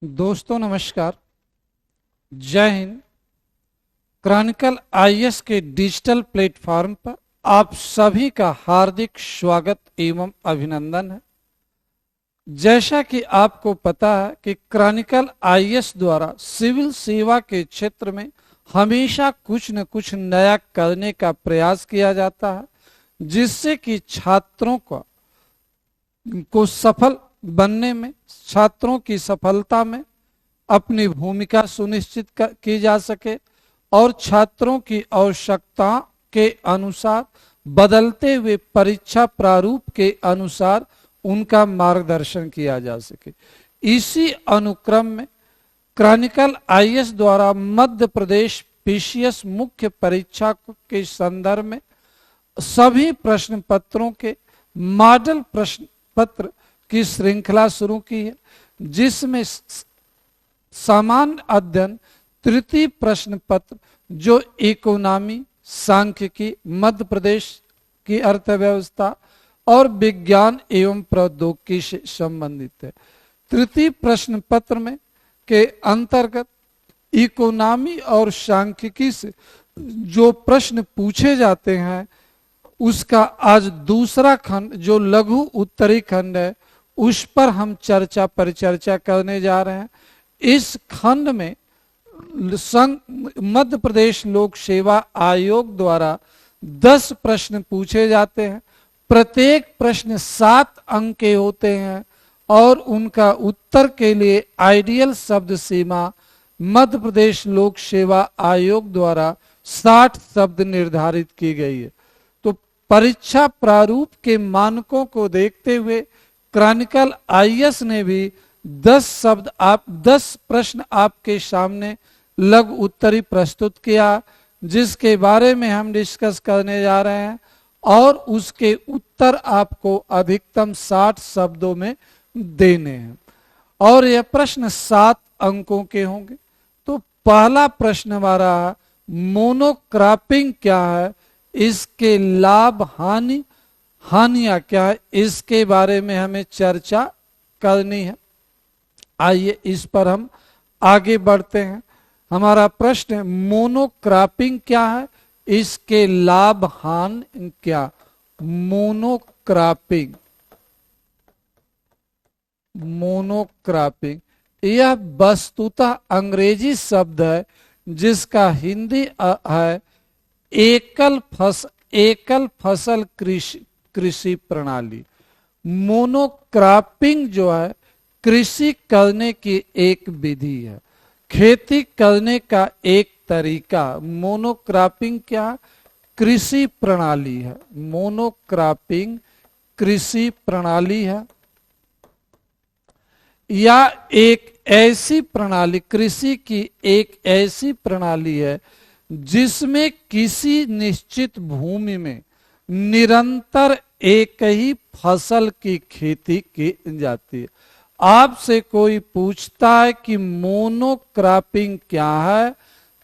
दोस्तों नमस्कार। जय हिंद। क्रॉनिकल आईएएस के डिजिटल प्लेटफॉर्म पर आप सभी का हार्दिक स्वागत एवं अभिनंदन है। जैसा कि आपको पता है कि क्रॉनिकल आईएएस द्वारा सिविल सेवा के क्षेत्र में हमेशा कुछ न कुछ नया करने का प्रयास किया जाता है, जिससे कि छात्रों को सफल बनने में, छात्रों की सफलता में अपनी भूमिका सुनिश्चित की जा सके और छात्रों की आवश्यकता के अनुसार बदलते हुए परीक्षा प्रारूप के अनुसार उनका मार्गदर्शन किया जा सके। इसी अनुक्रम में क्रॉनिकल आईएएस द्वारा मध्य प्रदेश पीसीएस मुख्य परीक्षा के संदर्भ में सभी प्रश्न पत्रों के मॉडल प्रश्न पत्र की श्रृंखला शुरू की है, जिसमें सामान्य अध्ययन तृतीय प्रश्न पत्र जो इकोनॉमी, सांख्यिकी, मध्य प्रदेश की अर्थव्यवस्था और विज्ञान एवं प्रौद्योगिकी से संबंधित है। तृतीय प्रश्न पत्र में के अंतर्गत इकोनॉमी और सांख्यिकी से जो प्रश्न पूछे जाते हैं उसका आज दूसरा खंड जो लघु उत्तरी खंड है उस पर हम परिचर्चा करने जा रहे हैं। इस खंड में मध्य प्रदेश लोक सेवा आयोग द्वारा 10 प्रश्न पूछे जाते हैं। प्रत्येक प्रश्न 7 अंक के होते हैं और उनका उत्तर के लिए आइडियल शब्द सीमा मध्य प्रदेश लोक सेवा आयोग द्वारा 60 शब्द निर्धारित की गई है। तो परीक्षा प्रारूप के मानकों को देखते हुए क्रॉनिकल आईएएस ने भी 10 प्रश्न आपके सामने लघु उत्तरी प्रस्तुत किया, जिसके बारे में हम डिस्कस करने जा रहे हैं और उसके उत्तर आपको अधिकतम 60 शब्दों में देने हैं और यह प्रश्न 7 अंकों के होंगे। तो पहला प्रश्न हमारा मोनोक्रॉपिंग क्या है, इसके लाभ हानियां क्या है, इसके बारे में हमें चर्चा करनी है। आइए इस पर हम आगे बढ़ते हैं। हमारा प्रश्न है मोनोक्रॉपिंग क्या है, इसके लाभ हानि क्या। मोनोक्रॉपिंग यह वस्तुतः अंग्रेजी शब्द है जिसका हिंदी है एकल फसल कृषि प्रणाली। मोनोक्रॉपिंग जो है कृषि करने की एक विधि है, खेती करने का एक तरीका। मोनोक्रॉपिंग क्या, कृषि प्रणाली है। मोनोक्रॉपिंग कृषि प्रणाली है या एक ऐसी प्रणाली, कृषि की एक ऐसी प्रणाली है जिसमें किसी निश्चित भूमि में निरंतर एक ही फसल की खेती की जाती है। आपसे कोई पूछता है कि मोनोक्रॉपिंग क्या है,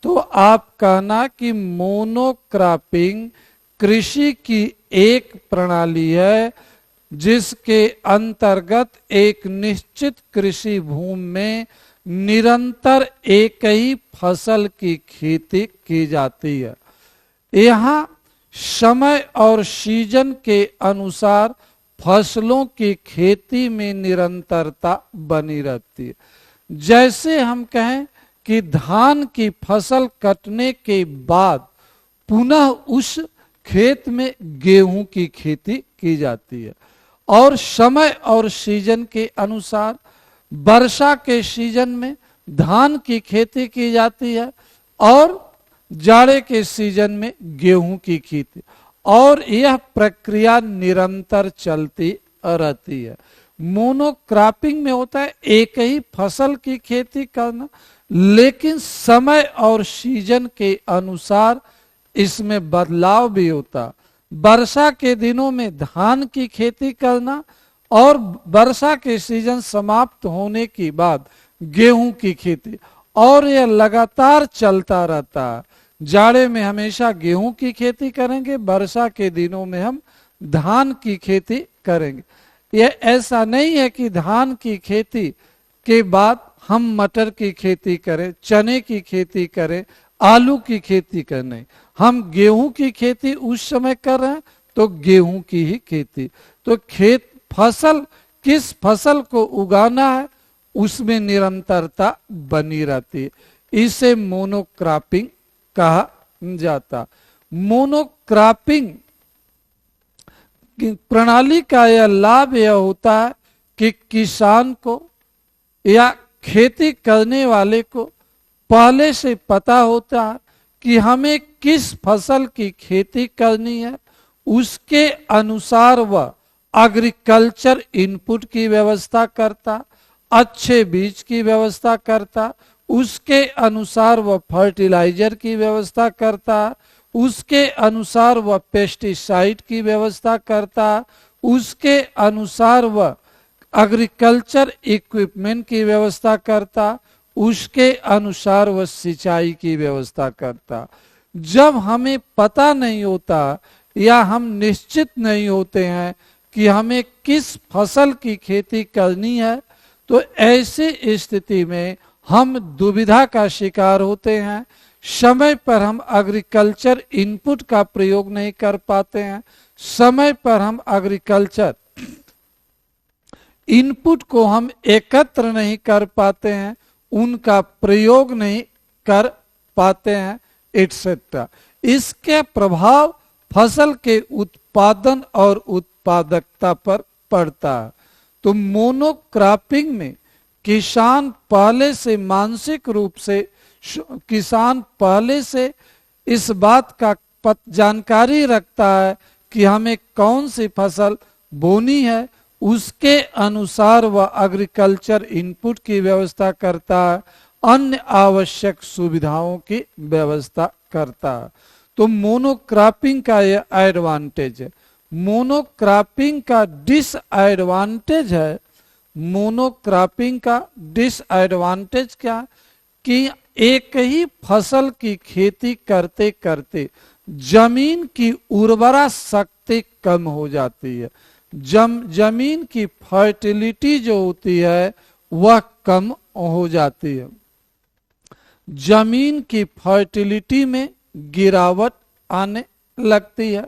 तो आप कहना कि मोनोक्रॉपिंग कृषि की एक प्रणाली है जिसके अंतर्गत एक निश्चित कृषि भूमि में निरंतर एक ही फसल की खेती की जाती है। यहाँ समय और सीजन के अनुसार फसलों की खेती में निरंतरता बनी रहती है। जैसे हम कहें कि धान की फसल कटने के बाद पुनः उस खेत में गेहूं की खेती की जाती है और समय और सीजन के अनुसार वर्षा के सीजन में धान की खेती की जाती है और जाड़े के सीजन में गेहूं की खेती, और यह प्रक्रिया निरंतर चलती रहती है। मोनोक्रॉपिंग में होता है एक ही फसल की खेती करना, लेकिन समय और सीजन के अनुसार इसमें बदलाव भी होता। वर्षा के दिनों में धान की खेती करना और वर्षा के सीजन समाप्त होने के बाद गेहूं की खेती, और यह लगातार चलता रहता है। जाड़े में हमेशा गेहूं की खेती करेंगे, वर्षा के दिनों में हम धान की खेती करेंगे। यह ऐसा नहीं है कि धान की खेती के बाद हम मटर की खेती करें, चने की खेती करें, आलू की खेती करें, हम गेहूं की खेती उस समय कर रहे हैं तो गेहूं की ही खेती। तो खेत फसल, किस फसल को उगाना है उसमें निरंतरता बनी रहती है। इसे मोनोक्रॉपिंग कहा जाता। मोनोक्रॉपिंग प्रणाली का यह लाभ यह होता है कि किसान को या खेती करने वाले को पहले से पता होता है कि हमें किस फसल की खेती करनी है, उसके अनुसार वह एग्रीकल्चर इनपुट की व्यवस्था करता, अच्छे बीज की व्यवस्था करता, उसके अनुसार वह फर्टिलाइजर की व्यवस्था करता, उसके अनुसार वह पेस्टिसाइड की व्यवस्था करता, उसके अनुसार वह एग्रीकल्चर इक्विपमेंट की व्यवस्था करता, उसके अनुसार वह सिंचाई की व्यवस्था करता। जब हमें पता नहीं होता या हम निश्चित नहीं होते हैं कि हमें किस फसल की खेती करनी है, तो ऐसी स्थिति में हम दुविधा का शिकार होते हैं। समय पर हम एग्रीकल्चर इनपुट का प्रयोग नहीं कर पाते हैं, समय पर हम एग्रीकल्चर इनपुट को हम एकत्र नहीं कर पाते हैं, उनका प्रयोग नहीं कर पाते हैं, एटसेट्रा। इसके प्रभाव फसल के उत्पादन और उत्पादकता पर पड़ता है। तो मोनोक्रॉपिंग में किसान पहले से मानसिक रूप से, किसान पहले से इस बात का जानकारी रखता है कि हमें कौन सी फसल बोनी है, उसके अनुसार वह एग्रीकल्चर इनपुट की व्यवस्था करता है, अन्य आवश्यक सुविधाओं की व्यवस्था करता है। तो मोनोक्रॉपिंग का यह एडवांटेज है। मोनोक्रॉपिंग का डिसएडवांटेज है, मोनोक्रॉपिंग का डिसएडवांटेज क्या, कि एक ही फसल की खेती करते करते जमीन की उर्वरा शक्ति कम हो जाती है, जमीन की फर्टिलिटी जो होती है वह कम हो जाती है, जमीन की फर्टिलिटी में गिरावट आने लगती है।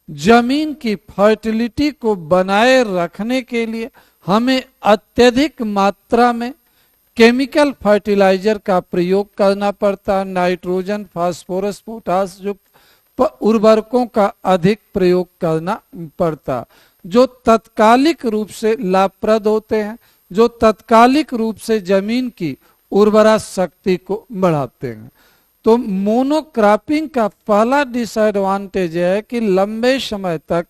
जमीन की फर्टिलिटी को बनाए रखने के लिए हमें अत्यधिक मात्रा में केमिकल फर्टिलाइजर का प्रयोग करना पड़ता है। नाइट्रोजन, फास्फोरस, पोटास जो उर्वरकों का अधिक प्रयोग करना पड़ता, जो तत्कालिक रूप से लाभप्रद होते हैं, जो तत्कालिक रूप से जमीन की उर्वरा शक्ति को बढ़ाते हैं। तो मोनोक्रॉपिंग का पहला डिसएडवांटेज है कि लंबे समय तक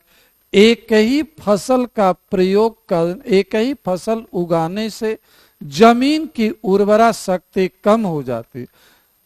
एक ही फसल का प्रयोग कर, एक ही फसल उगाने से जमीन की उर्वरा शक्ति कम हो जाती।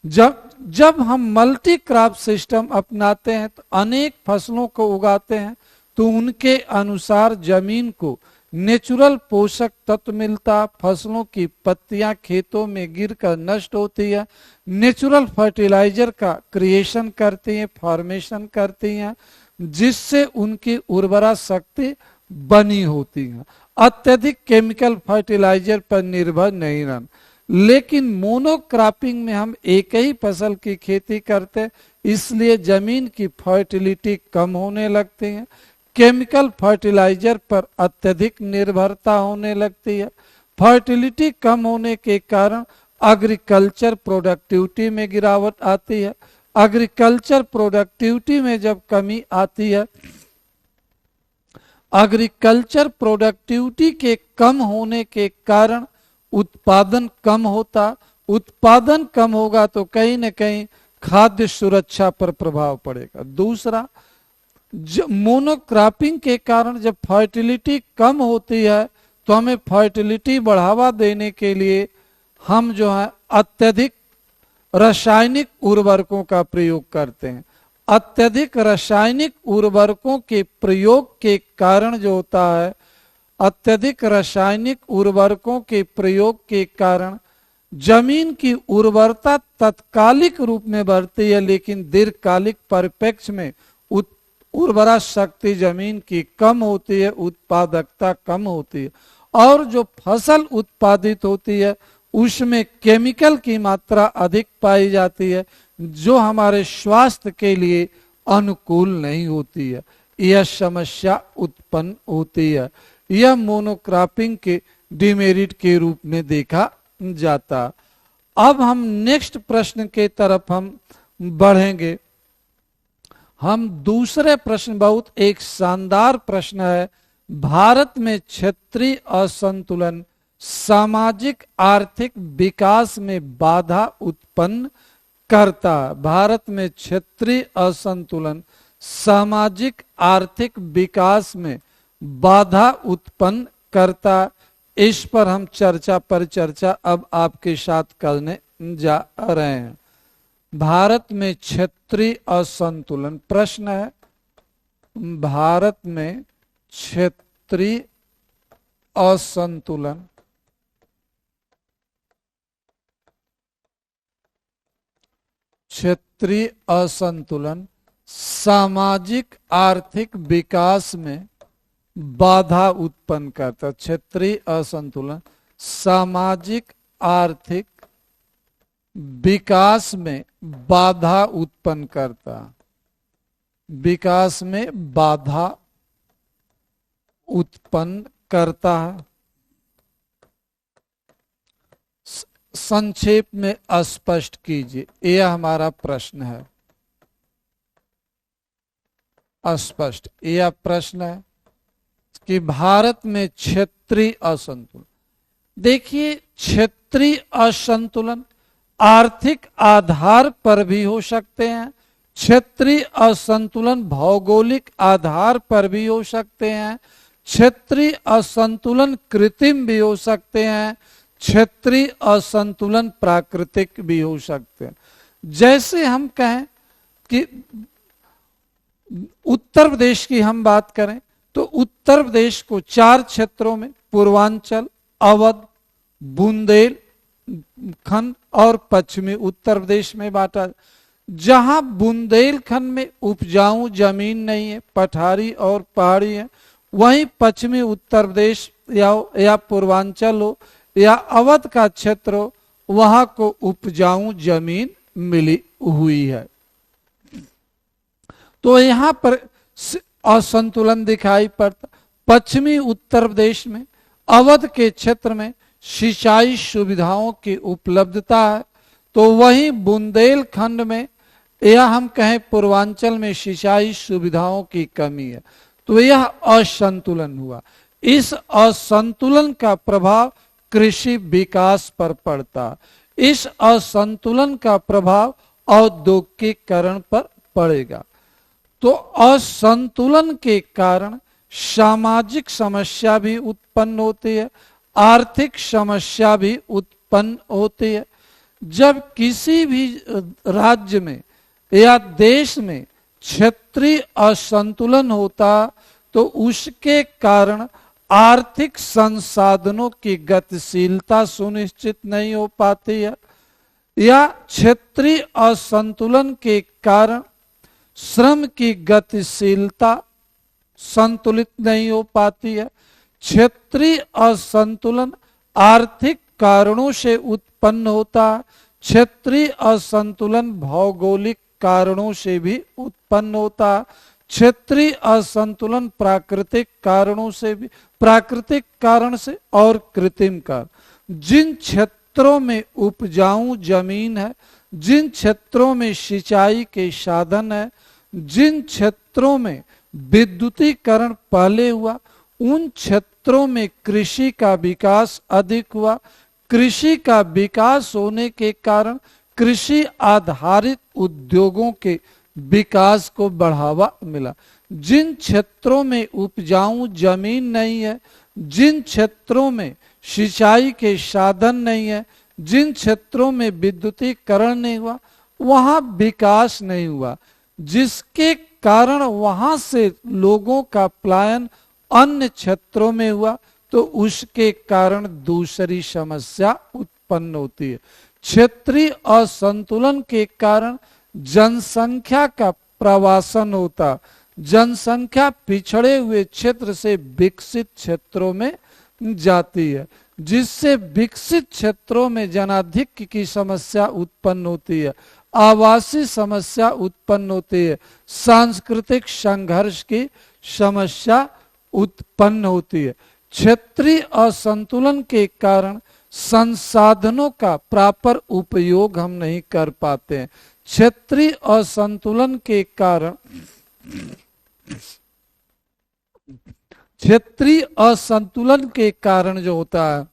जब हम मल्टी क्रॉप सिस्टम अपनाते हैं तो अनेक फसलों को उगाते हैं, तो उनके अनुसार जमीन को नेचुरल पोषक तत्व मिलता, फसलों की पत्तियां खेतों में गिरकर नष्ट होती है, नेचुरल फर्टिलाइजर का क्रिएशन करती हैं, फॉर्मेशन करती हैं, जिससे उनकी उर्वरा शक्ति बनी होती है। अत्यधिक केमिकल फर्टिलाइजर पर निर्भर नहीं रहना। लेकिन मोनोक्रॉपिंग में हम एक ही फसल की खेती करते, इसलिए जमीन की फर्टिलिटी कम होने लगती है, केमिकल फर्टिलाइजर पर अत्यधिक निर्भरता होने लगती है। फर्टिलिटी कम होने के कारण एग्रीकल्चर प्रोडक्टिविटी में गिरावट आती है। एग्रीकल्चर प्रोडक्टिविटी में जब कमी आती है, एग्रीकल्चर प्रोडक्टिविटी के कम होने के कारण उत्पादन कम होता, उत्पादन कम होगा तो कहीं न कहीं खाद्य सुरक्षा पर प्रभाव पड़ेगा। दूसरा, मोनोक्रॉपिंग के कारण जब फर्टिलिटी कम होती है तो हमें फर्टिलिटी बढ़ावा देने के लिए हम जो है अत्यधिक रासायनिक उर्वरकों का प्रयोग करते हैं। अत्यधिक रासायनिक उर्वरकों के प्रयोग के कारण जो होता है, अत्यधिक रासायनिक उर्वरकों के प्रयोग के कारण जमीन की उर्वरता तत्कालिक रूप में बढ़ती है, लेकिन दीर्घकालिक परिप्रेक्ष्य में उर्वरा शक्ति जमीन की कम होती है, उत्पादकता कम होती है, और जो फसल उत्पादित होती है उसमें केमिकल की मात्रा अधिक पाई जाती है, जो हमारे स्वास्थ्य के लिए अनुकूल नहीं होती है। यह समस्या उत्पन्न होती है। यह मोनोक्रॉपिंग के डिमेरिट के रूप में देखा जाता। अब हम नेक्स्ट प्रश्न के तरफ हम बढ़ेंगे। हम दूसरे प्रश्न, बहुत एक शानदार प्रश्न है। भारत में क्षेत्रीय असंतुलन सामाजिक आर्थिक विकास में बाधा उत्पन्न करता। भारत में क्षेत्रीय असंतुलन सामाजिक आर्थिक विकास में बाधा उत्पन्न करता। इस पर हम चर्चा अब आपके साथ करने जा रहे हैं। भारत में क्षेत्रीय असंतुलन, प्रश्न है भारत में क्षेत्रीय असंतुलन क्षेत्रीय असंतुलन सामाजिक आर्थिक विकास में बाधा उत्पन्न करता। क्षेत्रीय असंतुलन सामाजिक आर्थिक विकास में बाधा उत्पन्न करता। विकास में बाधा उत्पन्न करता है। संक्षेप में स्पष्ट कीजिए, यह हमारा प्रश्न है। स्पष्ट यह प्रश्न है कि भारत में क्षेत्रीय असंतुलन, देखिए क्षेत्रीय असंतुलन आर्थिक आधार पर भी हो सकते हैं, क्षेत्रीय असंतुलन भौगोलिक आधार पर भी हो सकते हैं, क्षेत्रीय असंतुलन कृत्रिम भी हो सकते हैं, क्षेत्रीय असंतुलन प्राकृतिक भी हो सकते हैं। जैसे हम कहें कि उत्तर प्रदेश की हम बात करें तो उत्तर प्रदेश को 4 क्षेत्रों में पूर्वांचल, अवध, बुंदेलखंड और पश्चिमी उत्तर प्रदेश में बांटा। जहां बुंदेलखंड में उपजाऊ जमीन नहीं है, पठारी और पहाड़ी है, वहीं पश्चिमी उत्तर प्रदेश या पूर्वांचल हो या अवध का क्षेत्र हो, वहां को उपजाऊ जमीन मिली हुई है। तो यहां पर असंतुलन दिखाई पड़ता। पश्चिमी उत्तर प्रदेश में अवध के क्षेत्र में सिंचाई सुविधाओं की उपलब्धता है, तो वहीं बुंदेलखंड में या हम कहें पूर्वांचल में सिंचाई सुविधाओं की कमी है। तो यह असंतुलन हुआ। इस असंतुलन का प्रभाव कृषि विकास पर पड़ता। इस असंतुलन का प्रभाव औद्योगिकीकरण पर पड़ेगा। तो असंतुलन के कारण सामाजिक समस्या भी उत्पन्न होती है, आर्थिक समस्या भी उत्पन्न होती है। जब किसी भी राज्य में या देश में क्षेत्रीय असंतुलन होता तो उसके कारण आर्थिक संसाधनों की गतिशीलता सुनिश्चित नहीं हो पाती है, या क्षेत्रीय असंतुलन के कारण श्रम की गतिशीलता संतुलित नहीं हो पाती है। क्षेत्रीय असंतुलन आर्थिक कारणों से उत्पन्न होता है। क्षेत्रीय असंतुलन भौगोलिक कारणों से भी उत्पन्न होता है। क्षेत्रीय असंतुलन प्राकृतिक कारणों से भी, प्राकृतिक कारण से और कृत्रिम कारण। जिन क्षेत्रों में उपजाऊ जमीन है, जिन क्षेत्रों में सिंचाई के साधन है, जिन क्षेत्रों में विद्युतीकरण पहले हुआ, उन क्षेत्रों में कृषि का विकास अधिक हुआ। कृषि का विकास होने के कारण कृषि आधारित उद्योगों के विकास को बढ़ावा मिला। जिन क्षेत्रों में उपजाऊ जमीन नहीं है, जिन क्षेत्रों में सिंचाई के साधन नहीं है, जिन क्षेत्रों में विद्युतीकरण नहीं हुआ, वहां विकास नहीं हुआ, जिसके कारण वहां से लोगों का पलायन अन्य क्षेत्रों में हुआ, तो उसके कारण दूसरी समस्या उत्पन्न होती है। क्षेत्रीय असंतुलन के कारण जनसंख्या का प्रवासन होता, जनसंख्या पिछड़े हुए क्षेत्र से विकसित क्षेत्रों में जाती है। जिससे विकसित क्षेत्रों में जनाधिक्य की समस्या उत्पन्न होती है, आवासीय समस्या उत्पन्न होती है, सांस्कृतिक संघर्ष की समस्या उत्पन्न होती है। क्षेत्रीय असंतुलन के कारण संसाधनों का प्रॉपर उपयोग हम नहीं कर पाते हैं। क्षेत्रीय असंतुलन के कारण क्षेत्रीय असंतुलन के कारण जो होता है,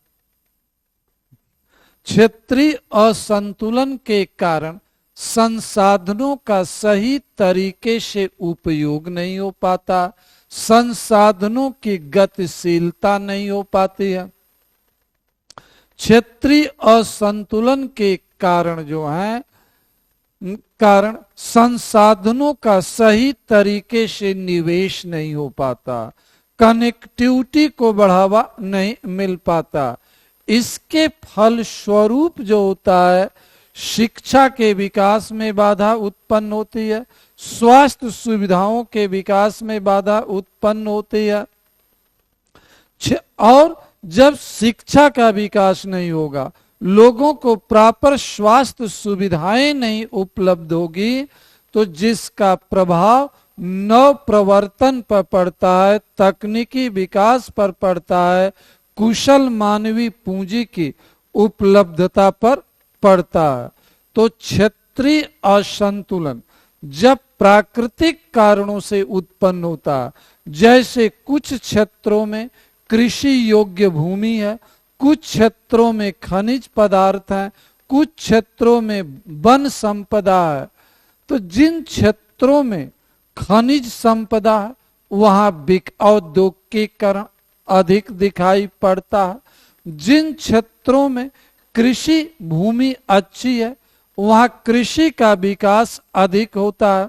क्षेत्रीय असंतुलन के कारण संसाधनों का सही तरीके से उपयोग नहीं हो पाता, संसाधनों की गतिशीलता नहीं हो पाती है। क्षेत्रीय असंतुलन के कारण जो है, कारण संसाधनों का सही तरीके से निवेश नहीं हो पाता, कनेक्टिविटी को बढ़ावा नहीं मिल पाता। इसके फलस्वरूप जो होता है, शिक्षा के विकास में बाधा उत्पन्न होती है, स्वास्थ्य सुविधाओं के विकास में बाधा उत्पन्न होती है। और जब शिक्षा का विकास नहीं होगा, लोगों को प्रॉपर स्वास्थ्य सुविधाएं नहीं उपलब्ध होगी, तो जिसका प्रभाव नव प्रवर्तन पर पड़ता है, तकनीकी विकास पर पड़ता है, कुशल मानवीय पूंजी की उपलब्धता पर पड़ता है। तो क्षेत्रीय असंतुलन जब प्राकृतिक कारणों से उत्पन्न होता है, जैसे कुछ क्षेत्रों में कृषि योग्य भूमि है, कुछ क्षेत्रों में खनिज पदार्थ हैं, कुछ क्षेत्रों में वन संपदा है, तो जिन क्षेत्रों में खनिज संपदा है वहां औद्योगिकीकरण अधिक दिखाई पड़ता है। जिन क्षेत्रों में कृषि भूमि अच्छी है वहां कृषि का विकास अधिक होता है।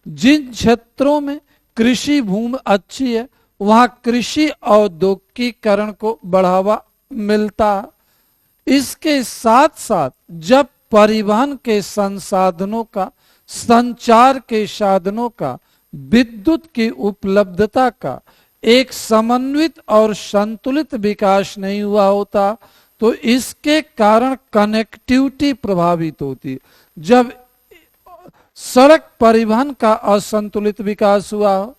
जिन क्षेत्रों में कृषि भूमि अच्छी है वहां कृषि औद्योगिकीकरण को बढ़ावा मिलता है। इसके साथ साथ जब परिवहन के संसाधनों का, संचार के साधनों का, विद्युत की उपलब्धता का एक समन्वित और संतुलित विकास नहीं हुआ होता, तो इसके कारण कनेक्टिविटी प्रभावित होती है। जब सड़क परिवहन का असंतुलित विकास हुआ हो,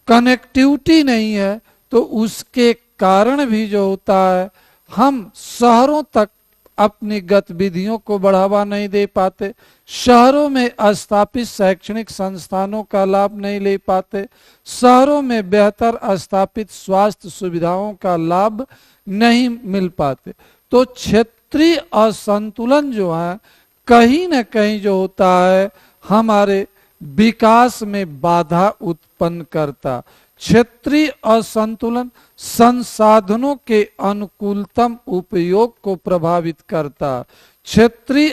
कनेक्टिविटी नहीं है, तो उसके कारण भी जो होता है, हम शहरों तक अपनी गतिविधियों को बढ़ावा नहीं दे पाते, शहरों में स्थापित शैक्षणिक संस्थानों का लाभ नहीं ले पाते, शहरों में बेहतर स्थापित स्वास्थ्य सुविधाओं का लाभ नहीं मिल पाते। तो क्षेत्रीय असंतुलन जो है कहीं न कहीं जो होता है हमारे विकास में बाधा उत्पन्न करता। क्षेत्रीय असंतुलन संसाधनों के अनुकूलतम उपयोग को प्रभावित करता। क्षेत्रीय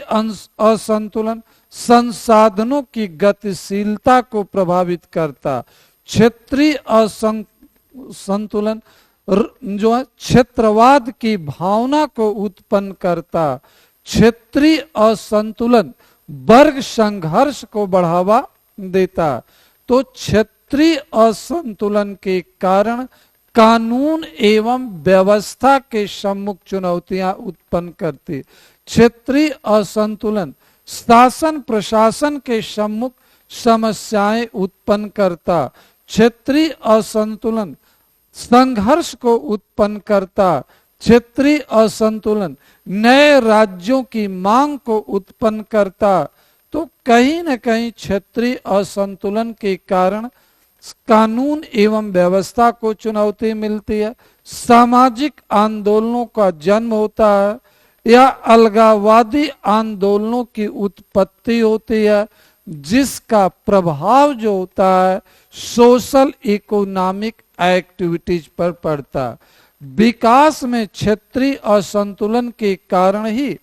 असंतुलन संसाधनों की गतिशीलता को प्रभावित करता। क्षेत्रीय असंतुलन जो है क्षेत्रवाद की भावना को उत्पन्न करता। क्षेत्रीय असंतुलन वर्ग संघर्ष को बढ़ावा देता। तो क्षेत्रीय असंतुलन के कारण कानून एवं व्यवस्था के सम्मुख चुनौतियां उत्पन्न करती। क्षेत्रीय असंतुलन शासन प्रशासन के सम्मुख समस्याएं उत्पन्न करता। क्षेत्रीय असंतुलन संघर्ष को उत्पन्न करता। क्षेत्रीय असंतुलन नए राज्यों की मांग को उत्पन्न करता। तो कहीं न कहीं क्षेत्रीय असंतुलन के कारण कानून एवं व्यवस्था को चुनौती मिलती है, सामाजिक आंदोलनों का जन्म होता है या अलगाववादी आंदोलनों की उत्पत्ति होती है, जिसका प्रभाव जो होता है सोशल इकोनॉमिक एक्टिविटीज पर पड़ता है। विकास में क्षेत्रीय असंतुलन के कारण ही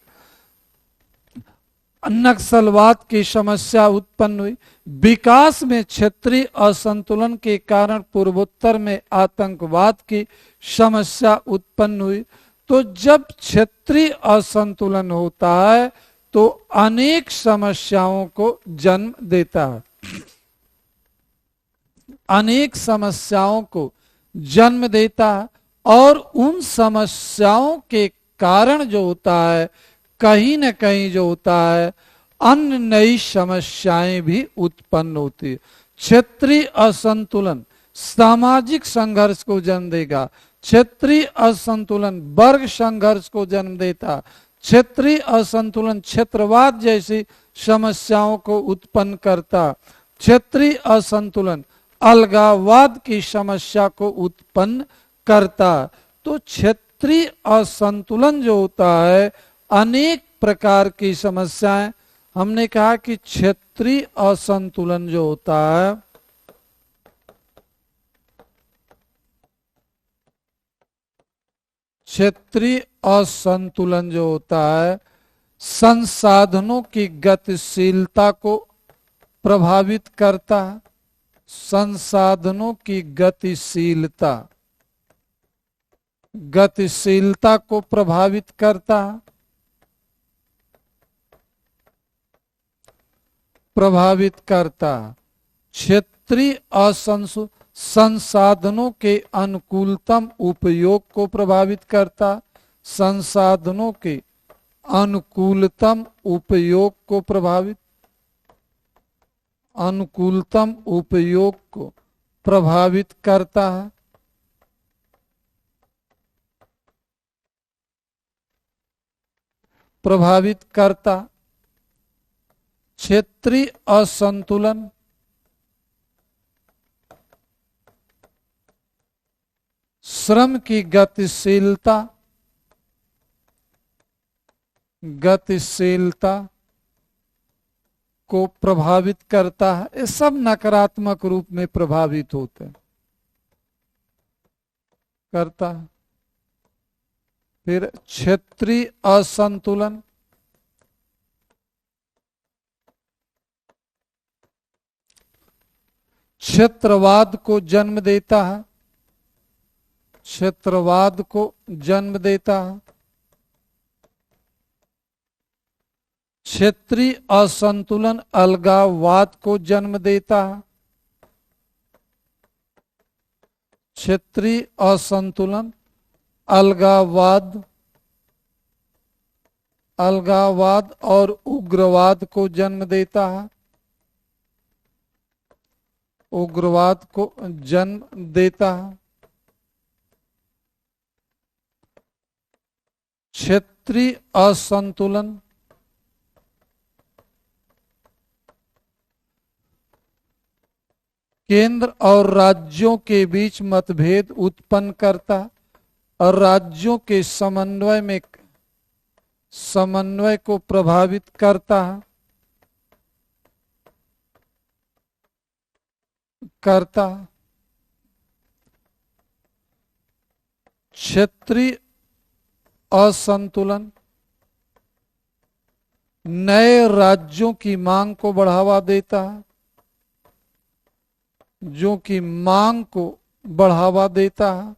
नक्सलवाद की समस्या उत्पन्न हुई। विकास में क्षेत्रीय असंतुलन के कारण पूर्वोत्तर में आतंकवाद की समस्या उत्पन्न हुई। तो जब क्षेत्रीय असंतुलन होता है तो अनेक समस्याओं को जन्म देता है, अनेक समस्याओं को जन्म देता है। और उन समस्याओं के कारण जो होता है, कहीं न कहीं जो होता है, अन्य नई समस्याएं भी उत्पन्न होती है। क्षेत्रीय असंतुलन सामाजिक संघर्ष को जन्म देगा। क्षेत्रीय असंतुलन वर्ग संघर्ष को जन्म देता। क्षेत्रीय असंतुलन क्षेत्रवाद जैसी समस्याओं को उत्पन्न करता। क्षेत्रीय असंतुलन अलगाववाद की समस्या को उत्पन्न करता। तो क्षेत्रीय असंतुलन जो होता है, अनेक प्रकार की समस्याएं, हमने कहा कि क्षेत्रीय असंतुलन जो होता है, क्षेत्रीय असंतुलन जो होता है संसाधनों की गतिशीलता को प्रभावित करता है। संसाधनों की गतिशीलता को प्रभावित करता है। क्षेत्रीय संसाधनों के अनुकूलतम उपयोग को प्रभावित करता। संसाधनों के अनुकूलतम उपयोग को प्रभावित करता है। क्षेत्रीय असंतुलन श्रम की गतिशीलता को प्रभावित करता है। ये सब नकारात्मक रूप में प्रभावित होते हैं, करता है। फिर क्षेत्रीय असंतुलन क्षेत्रवाद को जन्म देता है। क्षेत्रीय असंतुलन अलगाववाद को जन्म देता है। क्षेत्रीय असंतुलन अलगाववाद और उग्रवाद को जन्म देता है। क्षेत्रीय असंतुलन केंद्र और राज्यों के बीच मतभेद उत्पन्न करता और राज्यों के समन्वय को प्रभावित करता है। क्षेत्रीय असंतुलन नए राज्यों की मांग को बढ़ावा देता है,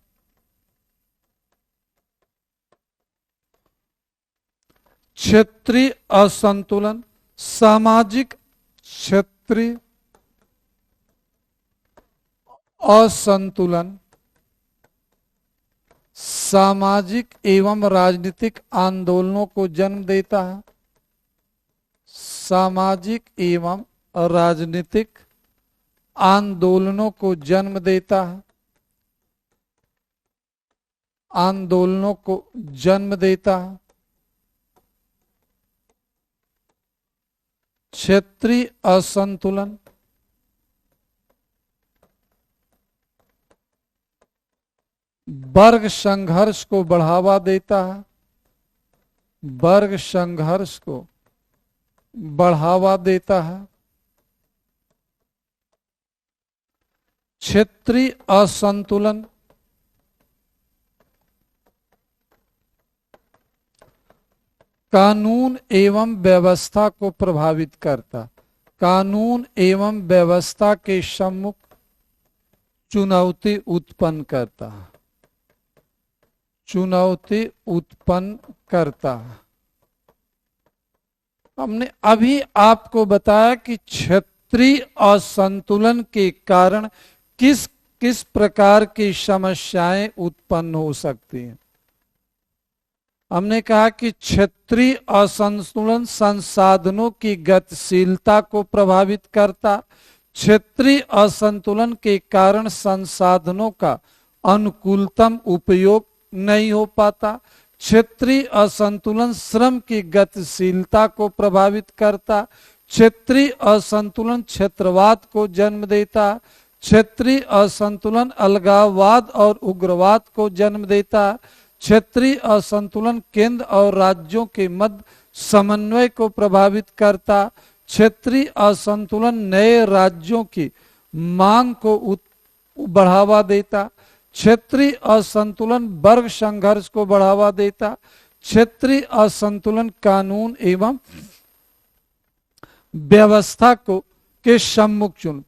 क्षेत्रीय असंतुलन सामाजिक क्षेत्रीय असंतुलन सामाजिक एवं राजनीतिक आंदोलनों को जन्म देता है। सामाजिक एवं राजनीतिक आंदोलनों को जन्म देता है। क्षेत्रीय असंतुलन वर्ग संघर्ष को बढ़ावा देता है। क्षेत्रीय असंतुलन कानून एवं व्यवस्था को प्रभावित करता। कानून एवं व्यवस्था के सम्मुख चुनौती उत्पन्न करता। हमने अभी आपको बताया कि क्षेत्रीय असंतुलन के कारण किस किस प्रकार की समस्याएं उत्पन्न हो सकती हैं? हमने कहा कि क्षेत्रीय असंतुलन संसाधनों की गतिशीलता को प्रभावित करता। क्षेत्रीय असंतुलन के कारण संसाधनों का अनुकूलतम उपयोग नहीं हो पाता। क्षेत्रीय असंतुलन श्रम की गतिशीलता को प्रभावित करता। क्षेत्रीय असंतुलन क्षेत्रवाद को जन्म देता। क्षेत्रीय असंतुलन अलगाववाद और उग्रवाद को जन्म देता। क्षेत्रीय असंतुलन केंद्र और राज्यों के मध्य समन्वय को प्रभावित करता। क्षेत्रीय असंतुलन नए राज्यों की मांग को बढ़ावा देता। क्षेत्रीय असंतुलन वर्ग संघर्ष को बढ़ावा देता। क्षेत्रीय असंतुलन कानून एवं व्यवस्था को के सम्मुख चुन।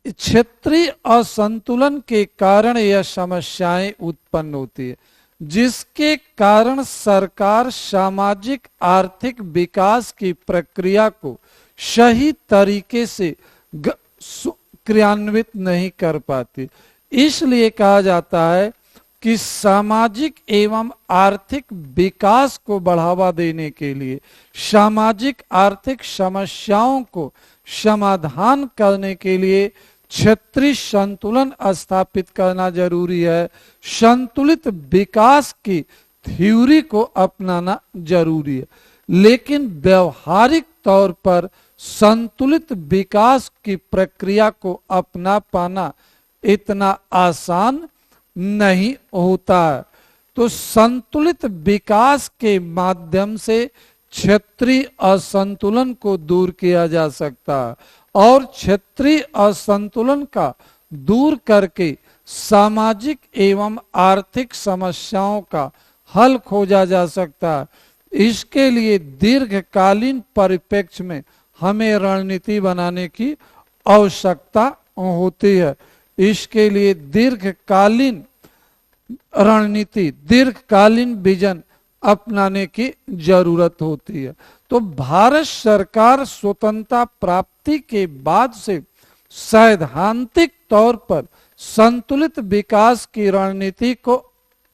क्षेत्रीय असंतुलन के कारण यह समस्याएं उत्पन्न होती है, जिसके कारण सरकार सामाजिक आर्थिक विकास की प्रक्रिया को सही तरीके से क्रियान्वित नहीं कर पाती। इसलिए कहा जाता है कि सामाजिक एवं आर्थिक विकास को बढ़ावा देने के लिए सामाजिक आर्थिक समस्याओं को समाधान करने के लिए क्षेत्रीय संतुलन स्थापित करना जरूरी है। संतुलित विकास की थ्योरी को अपनाना जरूरी है, लेकिन व्यवहारिक तौर पर संतुलित विकास की प्रक्रिया को अपना पाना इतना आसान नहीं होता है। तो संतुलित विकास के माध्यम से क्षेत्रीय असंतुलन को दूर किया जा सकता है और क्षेत्रीय असंतुलन का दूर करके सामाजिक एवं आर्थिक समस्याओं का हल खोजा जा सकता है। इसके लिए दीर्घकालीन परिप्रेक्ष्य में हमें रणनीति बनाने की आवश्यकता होती है। इसके लिए दीर्घकालीन रणनीति, दीर्घकालीन विजन अपनाने की जरूरत होती है। तो भारत सरकार स्वतंत्रता प्राप्ति के बाद से सैद्धांतिक तौर पर संतुलित विकास की रणनीति को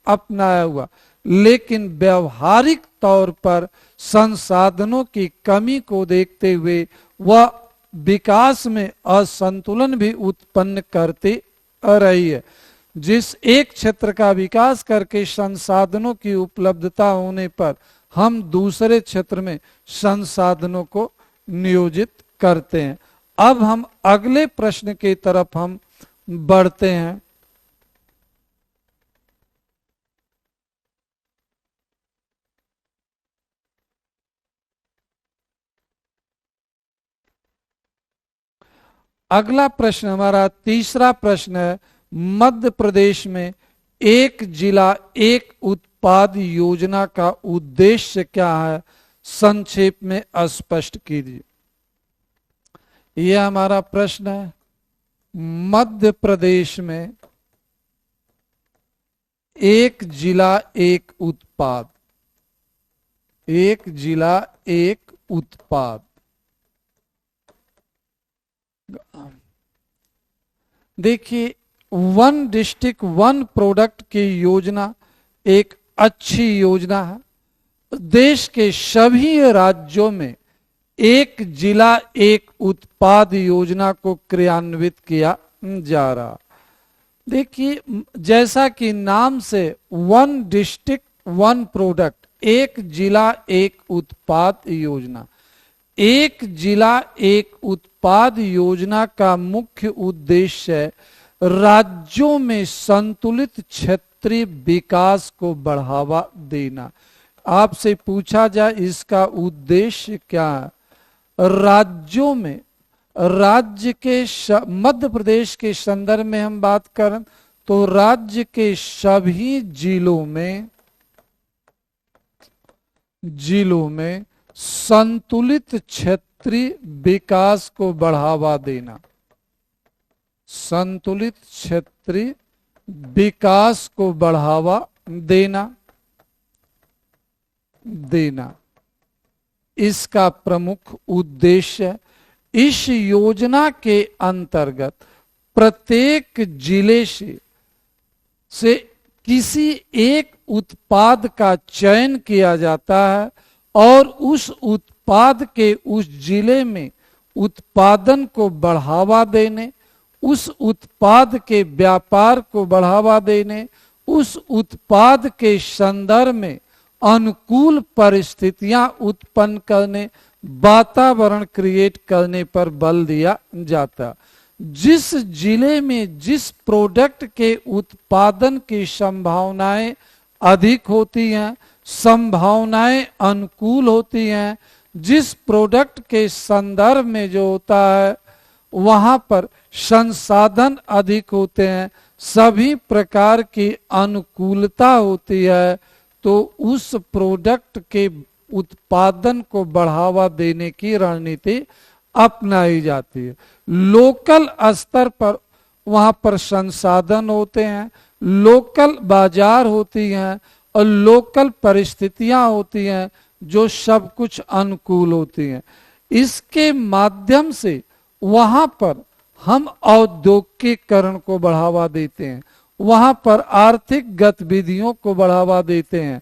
अपनाया हुआ, लेकिन व्यवहारिक तौर पर संसाधनों की कमी को देखते हुए वह विकास में असंतुलन भी उत्पन्न करती रही है। जिस एक क्षेत्र का विकास करके संसाधनों की उपलब्धता होने पर हम दूसरे क्षेत्र में संसाधनों को नियोजित करते हैं। अब हम अगले प्रश्न की तरफ हम बढ़ते हैं। अगला प्रश्न हमारा तीसरा प्रश्न है, मध्य प्रदेश में एक जिला एक उत्पाद योजना का उद्देश्य क्या है, संक्षेप में स्पष्ट कीजिए। यह हमारा प्रश्न है। मध्य प्रदेश में एक जिला एक उत्पाद, एक जिला एक उत्पाद। देखिए, वन डिस्ट्रिक्ट वन प्रोडक्ट की योजना एक अच्छी योजना है। देश के सभी राज्यों में एक जिला एक उत्पाद योजना को क्रियान्वित किया जा रहा। देखिए, जैसा कि नाम से वन डिस्ट्रिक्ट वन प्रोडक्ट, एक जिला एक उत्पाद योजना, एक जिला एक उत्पाद योजना का मुख्य उद्देश्य है राज्यों में संतुलित क्षेत्रीय विकास को बढ़ावा देना। आपसे पूछा जाए इसका उद्देश्य क्या है, राज्यों में, राज्य के मध्य प्रदेश के संदर्भ में हम बात करें तो राज्य के सभी जिलों में संतुलित क्षेत्रीय विकास को बढ़ावा देना, संतुलित क्षेत्रीय विकास को बढ़ावा देना इसका प्रमुख उद्देश्य है। इस योजना के अंतर्गत प्रत्येक जिले से किसी एक उत्पाद का चयन किया जाता है और उस उत्पाद के उस जिले में उत्पादन को बढ़ावा देने, उस उत्पाद के व्यापार को बढ़ावा देने, उस उत्पाद के संदर्भ में अनुकूल परिस्थितियां उत्पन्न करने, वातावरण क्रिएट करने पर बल दिया जाता। जिस जिले में जिस प्रोडक्ट के उत्पादन की संभावनाएं अधिक होती हैं, संभावनाएं अनुकूल होती हैं, जिस प्रोडक्ट के संदर्भ में जो होता है वहां पर संसाधन अधिक होते हैं, सभी प्रकार की अनुकूलता होती है, तो उस प्रोडक्ट के उत्पादन को बढ़ावा देने की रणनीति अपनाई जाती है। लोकल स्तर पर वहां पर संसाधन होते हैं, लोकल बाजार होती हैं और लोकल परिस्थितियां होती हैं जो सब कुछ अनुकूल होती हैं। इसके माध्यम से वहां पर हम औद्योगिकीकरण को बढ़ावा देते हैं, वहां पर आर्थिक गतिविधियों को बढ़ावा देते हैं,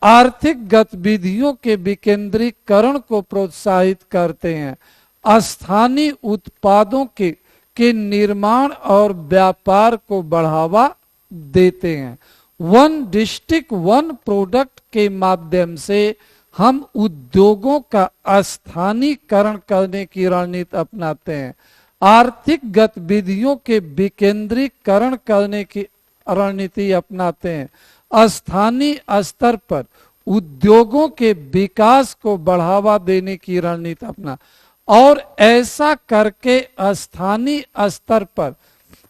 आर्थिक गतिविधियों के विकेंद्रीकरण को प्रोत्साहित करते हैं, स्थानीय उत्पादों के निर्माण और व्यापार को बढ़ावा देते हैं। वन डिस्ट्रिक्ट वन प्रोडक्ट के माध्यम से हम उद्योगों का स्थानीयकरण करने की रणनीति अपनाते हैं, आर्थिक गतिविधियों के विकेंद्रीकरण करने की रणनीति अपनाते हैं, स्थानीय स्तर पर उद्योगों के विकास को बढ़ावा देने की रणनीति अपना, और ऐसा करके स्थानीय स्तर पर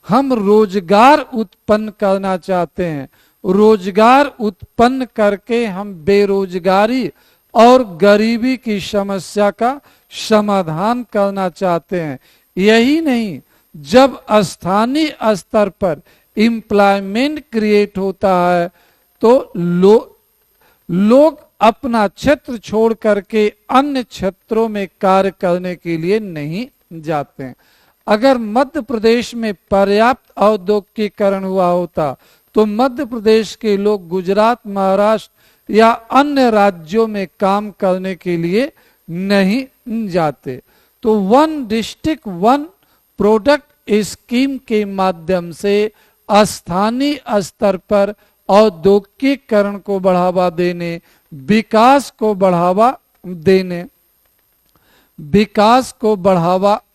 हम रोजगार उत्पन्न करना चाहते हैं। रोजगार उत्पन्न करके हम बेरोजगारी और गरीबी की समस्या का समाधान करना चाहते हैं। यही नहीं, जब स्थानीय स्तर पर एम्प्लॉयमेंट क्रिएट होता है तो लोग अपना क्षेत्र छोड़ करके अन्य क्षेत्रों में कार्य करने के लिए नहीं जाते हैं। अगर मध्य प्रदेश में पर्याप्त औद्योगिकीकरण हुआ होता तो मध्य प्रदेश के लोग गुजरात, महाराष्ट्र या अन्य राज्यों में काम करने के लिए नहीं जाते। तो one district one product scheme के माध्यम से स्थानीय स्तर पर औद्योगिकीकरण को बढ़ावा देने, विकास को बढ़ावा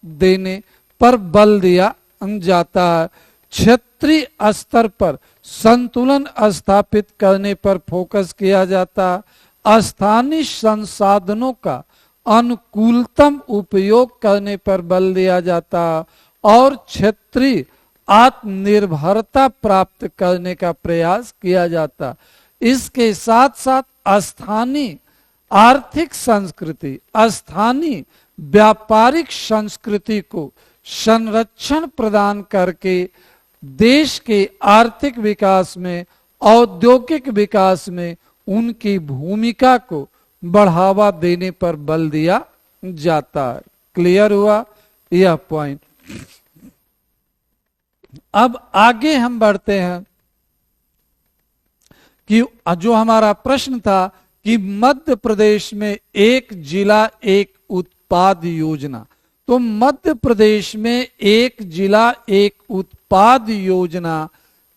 देने पर बल दिया जाता है। क्षेत्रीय स्तर पर संतुलन स्थापित करने पर फोकस किया जाता है। स्थानीय संसाधनों का अनुकूलतम उपयोग करने पर बल दिया जाता है और क्षेत्रीय आत्मनिर्भरता प्राप्त करने का प्रयास किया जाता। इसके साथ साथ स्थानीय आर्थिक संस्कृति, स्थानीय व्यापारिक संस्कृति को संरक्षण प्रदान करके देश के आर्थिक विकास में, औद्योगिक विकास में उनकी भूमिका को बढ़ावा देने पर बल दिया जाता है। क्लियर हुआ यह पॉइंट? अब आगे हम बढ़ते हैं कि जो हमारा प्रश्न था कि मध्य प्रदेश में एक जिला एक उत्पाद योजना, तो मध्य प्रदेश में एक जिला एक उत्पाद योजना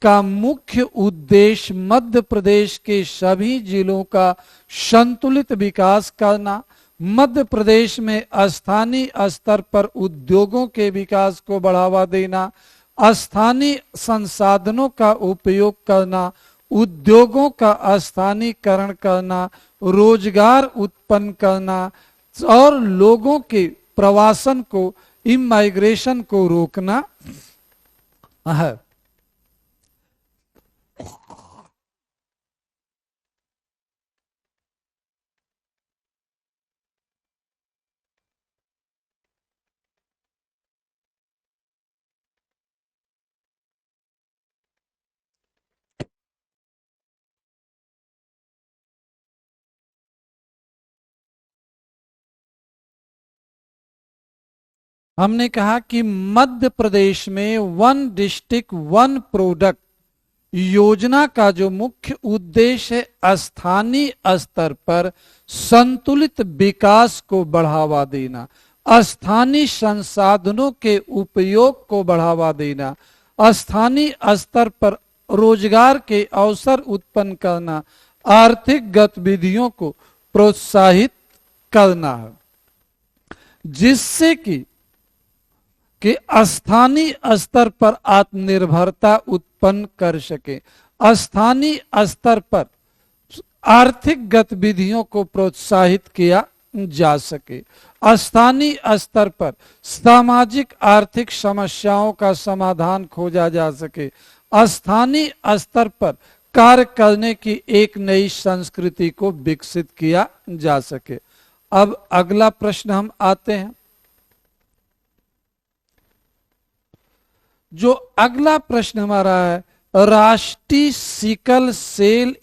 का मुख्य उद्देश्य मध्य प्रदेश के सभी जिलों का संतुलित विकास करना, मध्य प्रदेश में स्थानीय स्तर पर उद्योगों के विकास को बढ़ावा देना, स्थानीय संसाधनों का उपयोग करना, उद्योगों का स्थानीयकरण करना, रोजगार उत्पन्न करना और लोगों के प्रवासन को, इमाइग्रेशन को रोकना है। हमने कहा कि मध्य प्रदेश में वन डिस्ट्रिक्ट वन प्रोडक्ट योजना का जो मुख्य उद्देश्य है स्थानीय स्तर पर संतुलित विकास को बढ़ावा देना, स्थानीय संसाधनों के उपयोग को बढ़ावा देना, स्थानीय स्तर पर रोजगार के अवसर उत्पन्न करना, आर्थिक गतिविधियों को प्रोत्साहित करना है, जिससे कि स्थानीय स्तर पर आत्मनिर्भरता उत्पन्न कर सके, स्थानीय स्तर पर आर्थिक गतिविधियों को प्रोत्साहित किया जा सके, स्थानीय स्तर पर सामाजिक आर्थिक समस्याओं का समाधान खोजा जा सके, स्थानीय स्तर पर कार्य करने की एक नई संस्कृति को विकसित किया जा सके। अब अगला प्रश्न हम आते हैं। जो अगला प्रश्न हमारा है, राष्ट्रीय सिकल सेल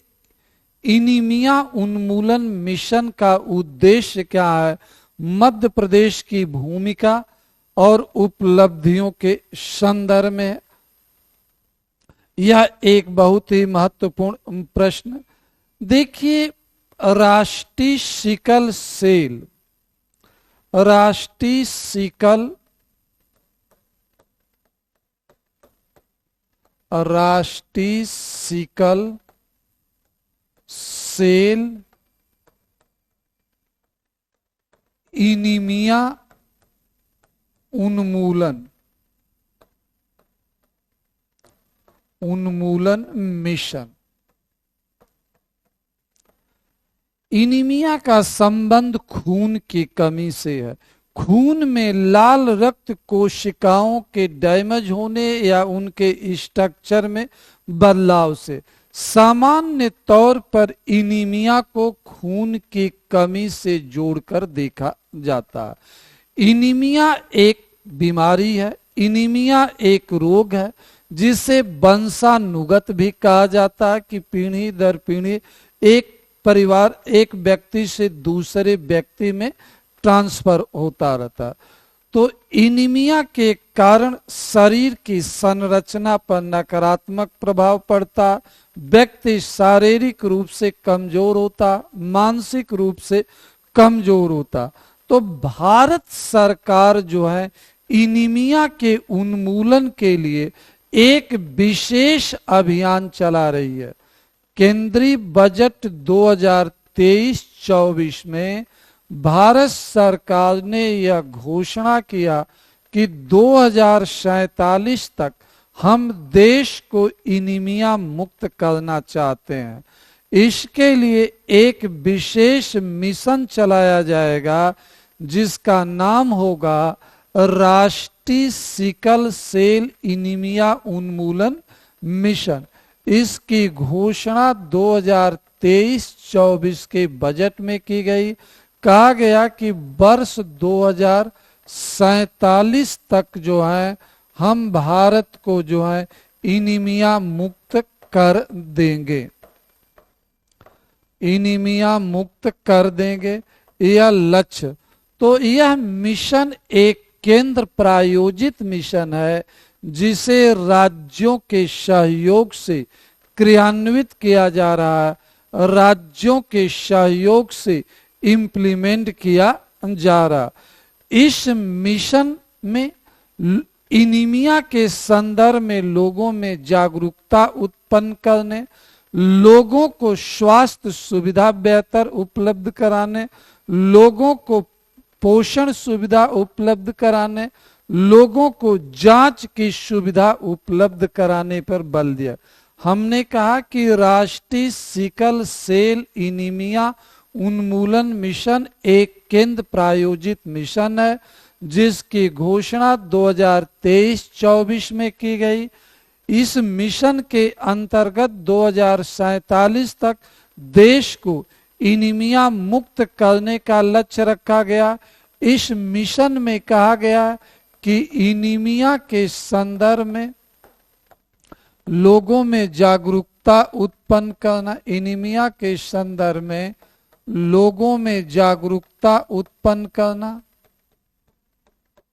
एनीमिया उन्मूलन मिशन का उद्देश्य क्या है, मध्य प्रदेश की भूमिका और उपलब्धियों के संदर्भ में। यह एक बहुत ही महत्वपूर्ण प्रश्न। देखिए, राष्ट्रीय सिकल सेल, राष्ट्रीय सिकल सेल एनीमिया उन्मूलन मिशन। एनीमिया का संबंध खून की कमी से है। खून में लाल रक्त कोशिकाओं के डैमेज होने या उनके स्ट्रक्चर में बदलाव से। सामान्य तौर पर एनीमिया को खून की कमी से जोड़कर देखा जाता है। एनीमिया एक बीमारी है, एनीमिया एक रोग है जिसे वंशानुगत भी कहा जाता है कि पीढ़ी दर पीढ़ी एक परिवार एक व्यक्ति से दूसरे व्यक्ति में ट्रांसफर होता रहता। तो एनीमिया के कारण शरीर की संरचना पर नकारात्मक प्रभाव पड़ता, व्यक्ति शारीरिक रूप से कमजोर होता, मानसिक रूप से कमजोर होता। तो भारत सरकार जो है एनीमिया के उन्मूलन के लिए एक विशेष अभियान चला रही है। केंद्रीय बजट 2023-24 में भारत सरकार ने यह घोषणा किया कि 2047 तक हम देश को एनीमिया मुक्त करना चाहते हैं। इसके लिए एक विशेष मिशन चलाया जाएगा जिसका नाम होगा राष्ट्रीय सिकल सेल एनीमिया उन्मूलन मिशन। इसकी घोषणा 2023-24 के बजट में की गई। कहा गया कि वर्ष 2047 तक जो है हम भारत को जो है एनीमिया मुक्त कर देंगे, एनीमिया मुक्त कर देंगे, यह लक्ष्य। तो यह मिशन एक केंद्र प्रायोजित मिशन है जिसे राज्यों के सहयोग से क्रियान्वित किया जा रहा है, राज्यों के सहयोग से इम्प्लीमेंट किया जा रहा। इस मिशन में एनीमिया के संदर्भ में लोगों में जागरूकता उत्पन्न करने, लोगों को स्वास्थ्य सुविधा बेहतर उपलब्ध कराने, लोगों को पोषण सुविधा उपलब्ध कराने, लोगों को जांच की सुविधा उपलब्ध कराने पर बल दिया। हमने कहा कि राष्ट्रीय सिकल सेल एनीमिया उन्मूलन मिशन एक केंद्र प्रायोजित मिशन है जिसकी घोषणा 2023-24 में की गई। इस मिशन के अंतर्गत 2047 तक देश को एनीमिया मुक्त करने का लक्ष्य रखा गया। इस मिशन में कहा गया कि एनीमिया के संदर्भ में लोगों में जागरूकता उत्पन्न करना, एनीमिया के संदर्भ में लोगों में जागरूकता उत्पन्न करना,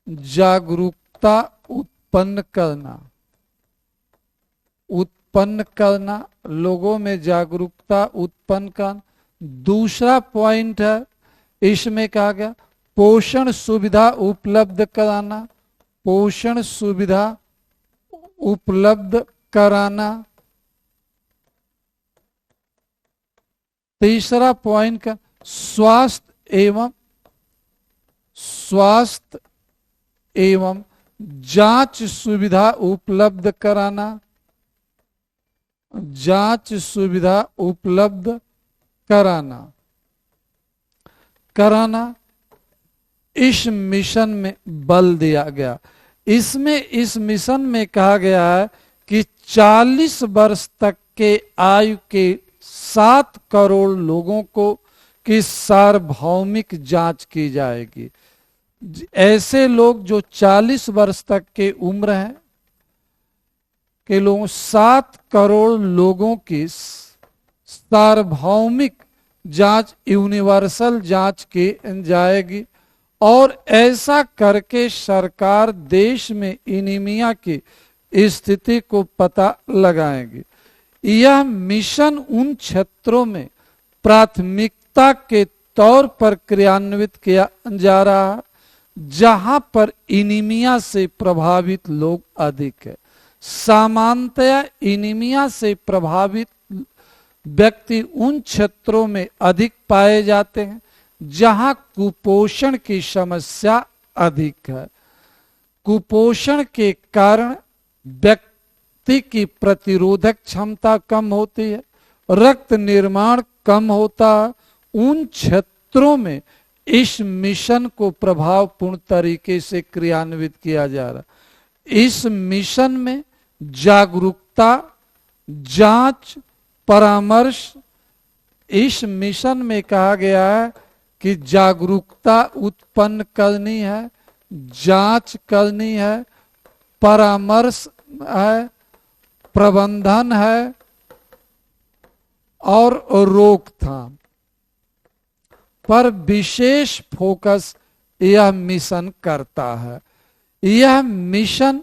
जागरूकता उत्पन्न करना, उत्पन्न करना, लोगों में जागरूकता उत्पन्न करना। दूसरा पॉइंट है, इसमें कहा गया पोषण सुविधा उपलब्ध कराना, पोषण सुविधा उपलब्ध कराना। तीसरा पॉइंट का स्वास्थ्य एवं जांच सुविधा उपलब्ध कराना, जांच सुविधा उपलब्ध कराना इस मिशन में बल दिया गया। इस मिशन में कहा गया है कि 40 वर्ष तक के आयु के 7 करोड़ लोगों को की सार्वभौमिक जांच की जाएगी। ऐसे लोग जो 40 वर्ष तक के उम्र हैं के लोगों, 7 करोड़ लोगों की सार्वभौमिक जांच, यूनिवर्सल जांच की जाएगी। और ऐसा करके सरकार देश में एनीमिया की स्थिति को पता लगाएगी। यह मिशन उन क्षेत्रों में प्राथमिकता के तौर पर क्रियान्वित किया जा रहा है जहां पर एनीमिया से प्रभावित लोग अधिक है। सामान्यतया एनीमिया से प्रभावित व्यक्ति उन क्षेत्रों में अधिक पाए जाते हैं जहां कुपोषण की समस्या अधिक है। कुपोषण के कारण व्यक्ति की प्रतिरोधक क्षमता कम होती है, रक्त निर्माण कम होता है। उन क्षेत्रों में इस मिशन को प्रभावपूर्ण तरीके से क्रियान्वित किया जा रहा है। इस मिशन में जागरूकता, जांच, परामर्श, इस मिशन में कहा गया है कि जागरूकता उत्पन्न करनी है, जांच करनी है, परामर्श है, प्रबंधन है और रोकथाम पर विशेष फोकस यह मिशन करता है। यह मिशन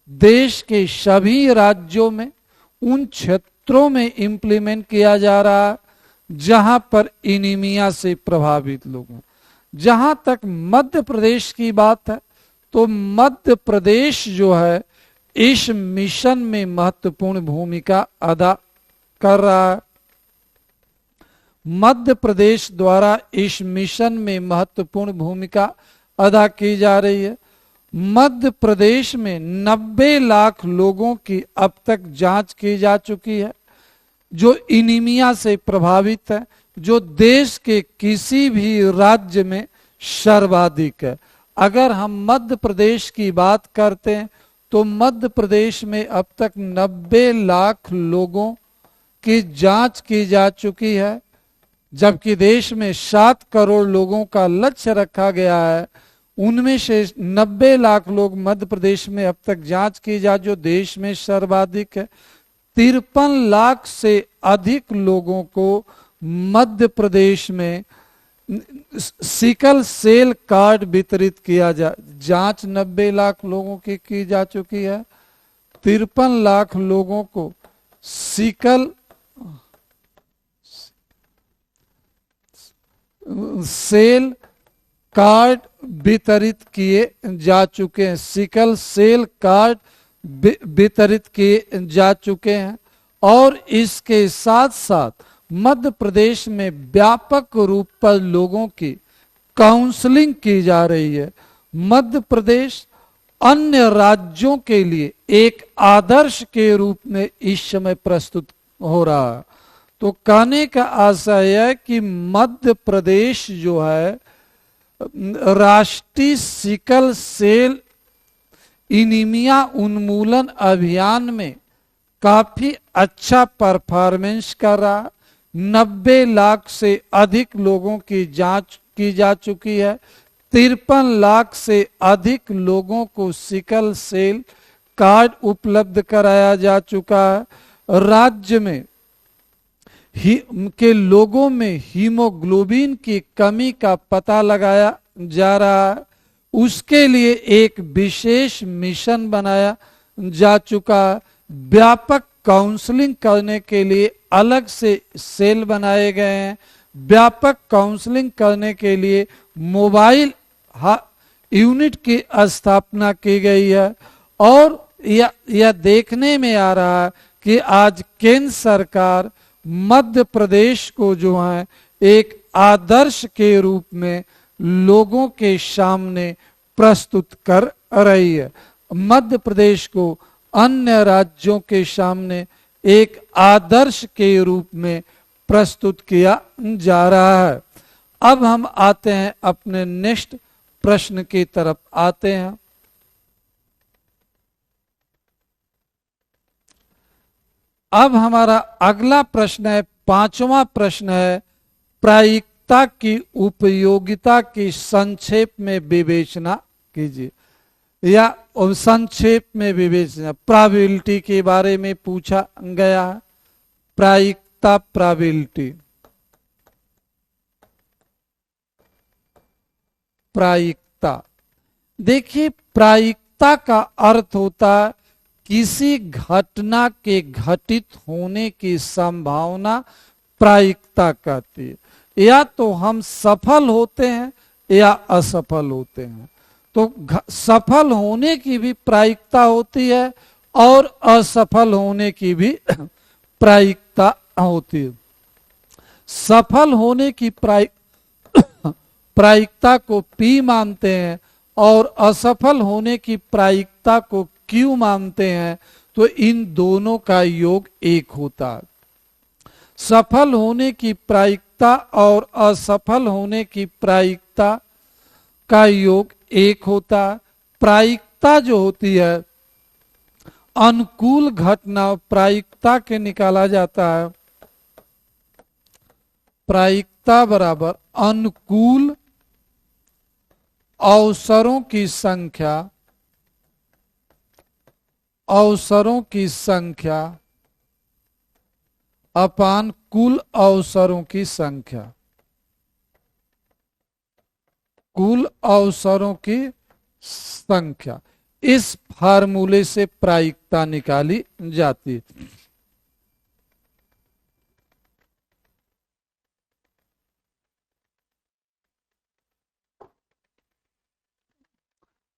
देश के सभी राज्यों में उन क्षेत्रों में इम्प्लीमेंट किया जा रहा है जहां पर एनीमिया से प्रभावित लोग हैं। जहां तक मध्य प्रदेश की बात है तो मध्य प्रदेश जो है इस मिशन में महत्वपूर्ण भूमिका अदा कर रहा है। मध्य प्रदेश द्वारा इस मिशन में महत्वपूर्ण भूमिका अदा की जा रही है। मध्य प्रदेश में 90 लाख लोगों की अब तक जांच की जा चुकी है जो एनीमिया से प्रभावित है, जो देश के किसी भी राज्य में सर्वाधिक है। अगर हम मध्य प्रदेश की बात करते हैं तो मध्य प्रदेश में अब तक 90 लाख लोगों की जांच की जा चुकी है, जबकि देश में 7 करोड़ लोगों का लक्ष्य रखा गया है। उनमें से 90 लाख लोग मध्य प्रदेश में अब तक जांच की जा, जो देश में सर्वाधिक है। 53 लाख से अधिक लोगों को मध्य प्रदेश में सिकल सेल कार्ड वितरित किया जा, जांच 90 लाख लोगों की जा चुकी है। 53 लाख लोगों को सिकल सेल कार्ड वितरित किए जा चुके हैं, सिकल सेल कार्ड वितरित किए जा चुके हैं। और इसके साथ साथ मध्य प्रदेश में व्यापक रूप पर लोगों की काउंसलिंग की जा रही है। मध्य प्रदेश अन्य राज्यों के लिए एक आदर्श के रूप में इस समय प्रस्तुत हो रहा है। तो कहने का आशय है कि मध्य प्रदेश जो है राष्ट्रीय सिकल सेल एनीमिया उन्मूलन अभियान में काफी अच्छा परफॉर्मेंस कर रहा। 90 लाख से अधिक लोगों की जांच की जा चुकी है। 53 लाख से अधिक लोगों को सिकल सेल कार्ड उपलब्ध कराया जा चुका है। राज्य में के लोगों में हीमोग्लोबिन की कमी का पता लगाया जा रहा है। उसके लिए एक विशेष मिशन बनाया जा चुका है। व्यापक काउंसलिंग करने के लिए अलग से सेल बनाए गए हैं। व्यापक काउंसलिंग करने के लिए मोबाइल यूनिट की स्थापना की गई है। और यह देखने में आ रहा है कि आज केंद्र सरकार मध्य प्रदेश को जो है एक आदर्श के रूप में लोगों के सामने प्रस्तुत कर रही है। मध्य प्रदेश को अन्य राज्यों के सामने एक आदर्श के रूप में प्रस्तुत किया जा रहा है। अब हम आते हैं अपने नेक्स्ट प्रश्न की तरफ आते हैं। अब हमारा अगला प्रश्न है, पांचवा प्रश्न है, प्रायिकता की उपयोगिता की संक्षेप में विवेचना कीजिए, या संक्षेप में विवेचना। प्रोबेबिलिटी के बारे में पूछा गया है। प्रायिकता, प्रोबेबिलिटी, प्रायिकता। देखिए, प्रायिकता का अर्थ होता है किसी घटना के घटित होने की संभावना प्रायिकता कहती है। या तो हम सफल होते हैं या असफल होते हैं। तो सफल होने की भी प्रायिकता होती है और असफल होने की भी प्रायिकता होती है। सफल होने की प्रायिकता को P मानते हैं और असफल होने की प्रायिकता को Q मानते हैं। तो इन दोनों का योग एक होता है। सफल होने की प्रायिकता और असफल होने की प्रायिकता का योग एक होता है। प्रायिकता जो होती है, अनुकूल घटना प्रायिकता के निकाला जाता है। प्रायिकता बराबर अनुकूल अवसरों की संख्या, अवसरों की संख्या अपान कुल अवसरों की संख्या, कुल अवसरों की संख्या। इस फार्मूले से प्रायिकता निकाली जाती है।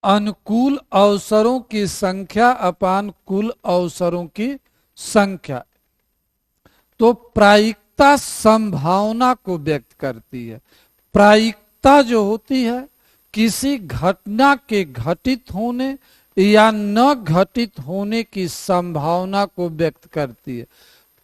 अनुकूल अवसरों की संख्या अपान कुल अवसरों की संख्या। तो प्रायिकता संभावना को व्यक्त करती है। प्रायिकता जो होती है किसी घटना के घटित होने या न घटित होने की संभावना को व्यक्त करती है।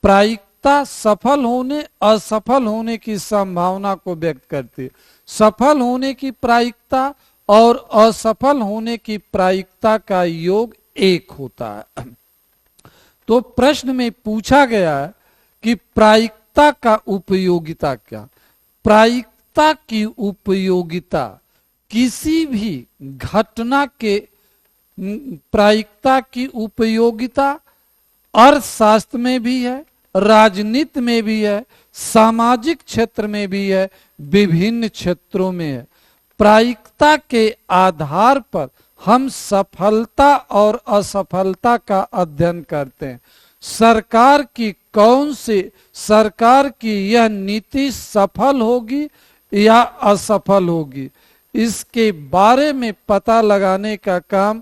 प्रायिकता सफल होने असफल होने की संभावना को व्यक्त करती है। सफल होने की प्रायिकता और असफल होने की प्रायिकता का योग एक होता है। तो प्रश्न में पूछा गया है कि प्रायिकता का उपयोगिता क्या। प्रायिकता की उपयोगिता किसी भी घटना के, प्रायिकता की उपयोगिता अर्थशास्त्र में भी है, राजनीति में भी है, सामाजिक क्षेत्र में भी है, विभिन्न क्षेत्रों में है। प्रायिकता के आधार पर हम सफलता और असफलता का अध्ययन करते हैं। सरकार की कौन सी, सरकार की यह नीति सफल होगी या असफल होगी, इसके बारे में पता लगाने का काम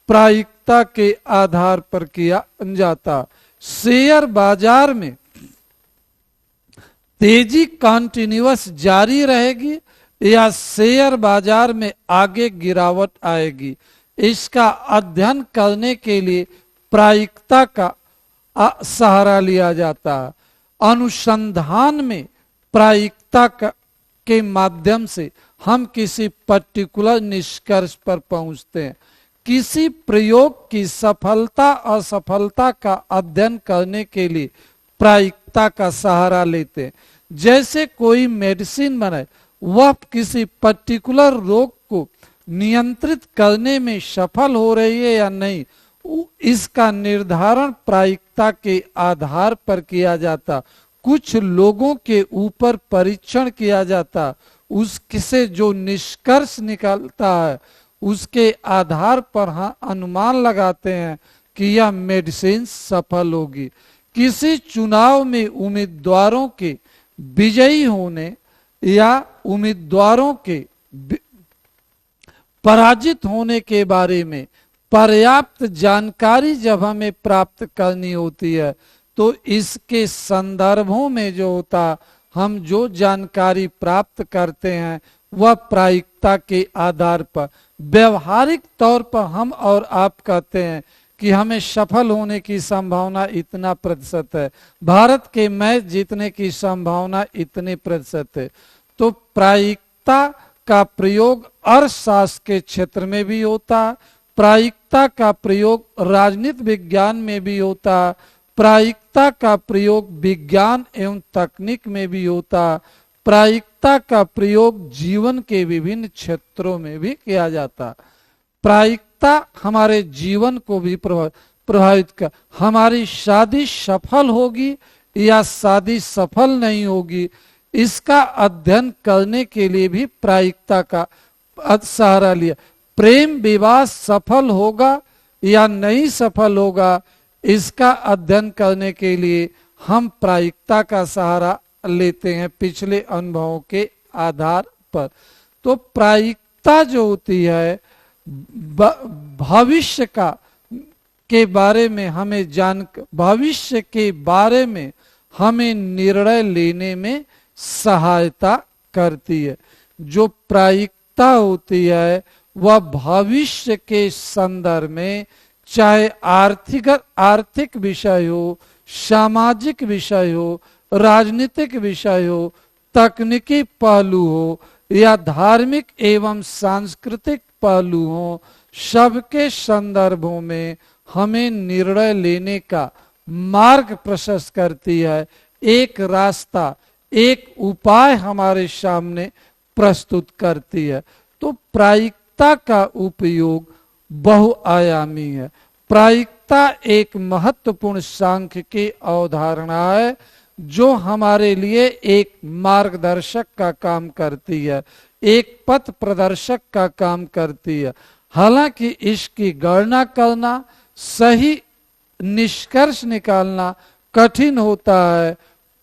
प्रायिकता के आधार पर किया जाता। शेयर बाजार में तेजी कंटिन्यूअस जारी रहेगी या शेयर बाजार में आगे गिरावट आएगी, इसका अध्ययन करने के लिए प्रायिकता का सहारा लिया जाता है। अनुसंधान में प्रायिकता के माध्यम से हम किसी पर्टिकुलर निष्कर्ष पर पहुंचते हैं। किसी प्रयोग की सफलता असफलता का अध्ययन करने के लिए प्रायिकता का सहारा लेते हैं। जैसे कोई मेडिसिन बने, वह किसी पर्टिकुलर रोग को नियंत्रित करने में सफल हो रही है या नहीं, इसका निर्धारण प्रायिकता के आधार पर किया जाता। कुछ लोगों के ऊपर परीक्षण किया जाता, उससे जो निष्कर्ष निकलता है उसके आधार पर हम अनुमान लगाते हैं कि यह मेडिसिन सफल होगी। किसी चुनाव में उम्मीदवारों के विजयी होने या उम्मीदवारों के पराजित होने के बारे में पर्याप्त जानकारी जब हमें प्राप्त करनी होती है तो इसके संदर्भों में जो होता हम जो जानकारी प्राप्त करते हैं वह प्रायिकता के आधार पर, व्यवहारिक तौर पर हम और आप कहते हैं कि हमें सफल होने की संभावना इतना प्रतिशत है, भारत के मैच जीतने की संभावना इतने प्रतिशत है। तो प्रायिकता का प्रयोग अर्थशास्त्र के क्षेत्र में भी होता, प्रायिकता का प्रयोग राजनीति विज्ञान में भी होता, प्रायिकता का प्रयोग विज्ञान एवं तकनीक में भी होता, प्रायिकता का प्रयोग जीवन के विभिन्न क्षेत्रों में भी किया जाता। प्रायिकता हमारे जीवन को भी प्रभावित कर, हमारी शादी सफल होगी या शादी सफल नहीं होगी इसका अध्ययन करने के लिए भी प्रायिकता का सहारा लिया। प्रेम विवाह सफल होगा या नहीं सफल होगा इसका अध्ययन करने के लिए हम प्रायिकता का सहारा लेते हैं पिछले अनुभवों के आधार पर। तो प्रायिकता जो होती है भविष्य का के बारे में हमें भविष्य के बारे में हमें निर्णय लेने में सहायता करती है। जो प्रायिकता होती है वह भविष्य के संदर्भ में चाहे आर्थिक विषय हो, सामाजिक विषय हो, राजनीतिक विषय हो, तकनीकी पहलू हो या धार्मिक एवं सांस्कृतिक पहलू हो, सबके संदर्भों में हमें निर्णय लेने का मार्ग प्रशस्त करती है। एक रास्ता, एक उपाय हमारे सामने प्रस्तुत करती है। तो प्रायिकता का उपयोग बहुआयामी है। प्रायिकता एक महत्वपूर्ण सांख्यिकी अवधारणा है जो हमारे लिए एक मार्गदर्शक का काम करती है, एक पथ प्रदर्शक का काम करती है। हालांकि इसकी गणना करना, सही निष्कर्ष निकालना कठिन होता है,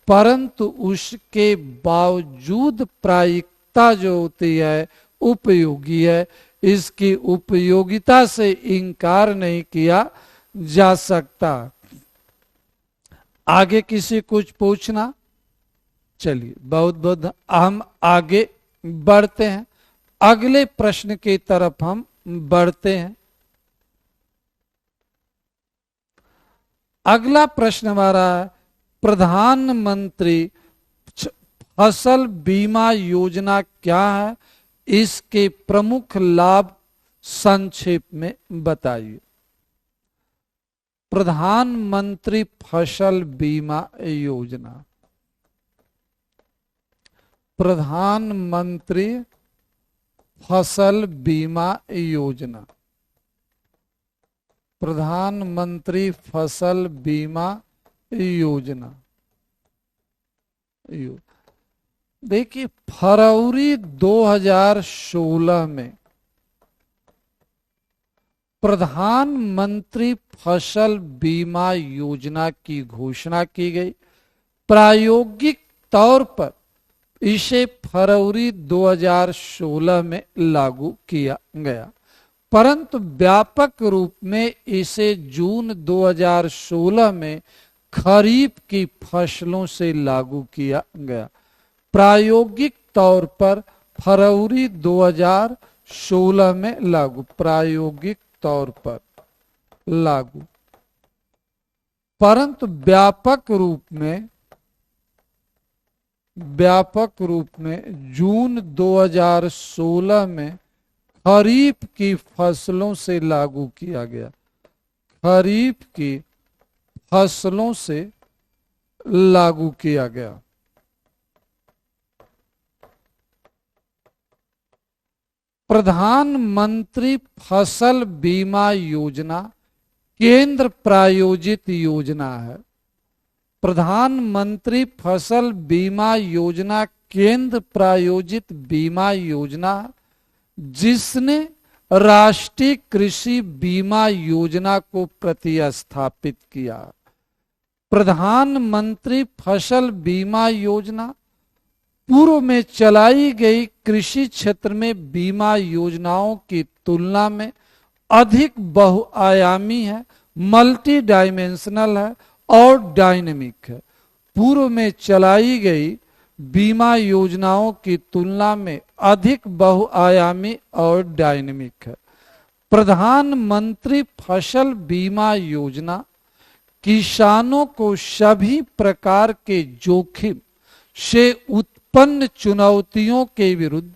परंतु उसके बावजूद प्रायिकता जो होती है उपयोगी है। इसकी उपयोगिता से इनकार नहीं किया जा सकता। आगे किसी कुछ पूछना? चलिए, बहुत बहुत हम आगे बढ़ते हैं, अगले प्रश्न की तरफ हम बढ़ते हैं। अगला प्रश्न हमारा है, प्रधानमंत्री फसल बीमा योजना क्या है, इसके प्रमुख लाभ संक्षेप में बताइए। प्रधानमंत्री फसल बीमा योजना, प्रधानमंत्री फसल बीमा योजना, प्रधानमंत्री फसल बीमा योजना। देखिए, फरवरी 2016 में प्रधानमंत्री फसल बीमा योजना की घोषणा की गई। प्रायोगिक तौर पर इसे फरवरी 2016 में लागू किया गया, परंतु व्यापक रूप में इसे जून 2016 में खरीफ की फसलों से लागू किया गया। प्रायोगिक तौर पर फरवरी 2016 में लागू, प्रायोगिक तौर पर लागू, परंतु व्यापक रूप में जून 2016 में खरीफ की फसलों से लागू किया गया। खरीफ की फसलों से लागू किया गया। प्रधानमंत्री फसल बीमा योजना केंद्र प्रायोजित योजना है। प्रधानमंत्री फसल बीमा योजना केंद्र प्रायोजित बीमा योजना जिसने राष्ट्रीय कृषि बीमा योजना को प्रतिस्थापित किया। प्रधानमंत्री फसल बीमा योजना पूर्व में चलाई गई कृषि क्षेत्र में बीमा योजनाओं की तुलना में अधिक बहुआयामी है, मल्टी डायमेंशनल है और डायनेमिक है। पूर्व में चलाई गई बीमा योजनाओं की तुलना में अधिक बहुआयामी और डायनेमिक है। प्रधानमंत्री फसल बीमा योजना किसानों को सभी प्रकार के जोखिम से उत्पन्न चुनौतियों के विरुद्ध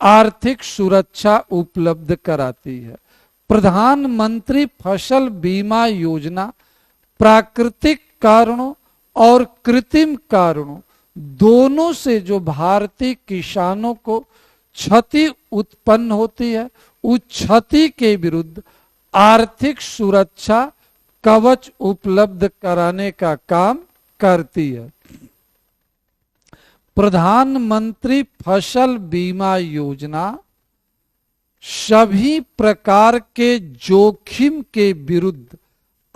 आर्थिक सुरक्षा उपलब्ध कराती है। प्रधानमंत्री फसल बीमा योजना प्राकृतिक कारणों और कृत्रिम कारणों दोनों से जो भारतीय किसानों को क्षति उत्पन्न होती है, उस क्षति के विरुद्ध आर्थिक सुरक्षा कवच उपलब्ध कराने का काम करती है। प्रधानमंत्री फसल बीमा योजना सभी प्रकार के जोखिम के विरुद्ध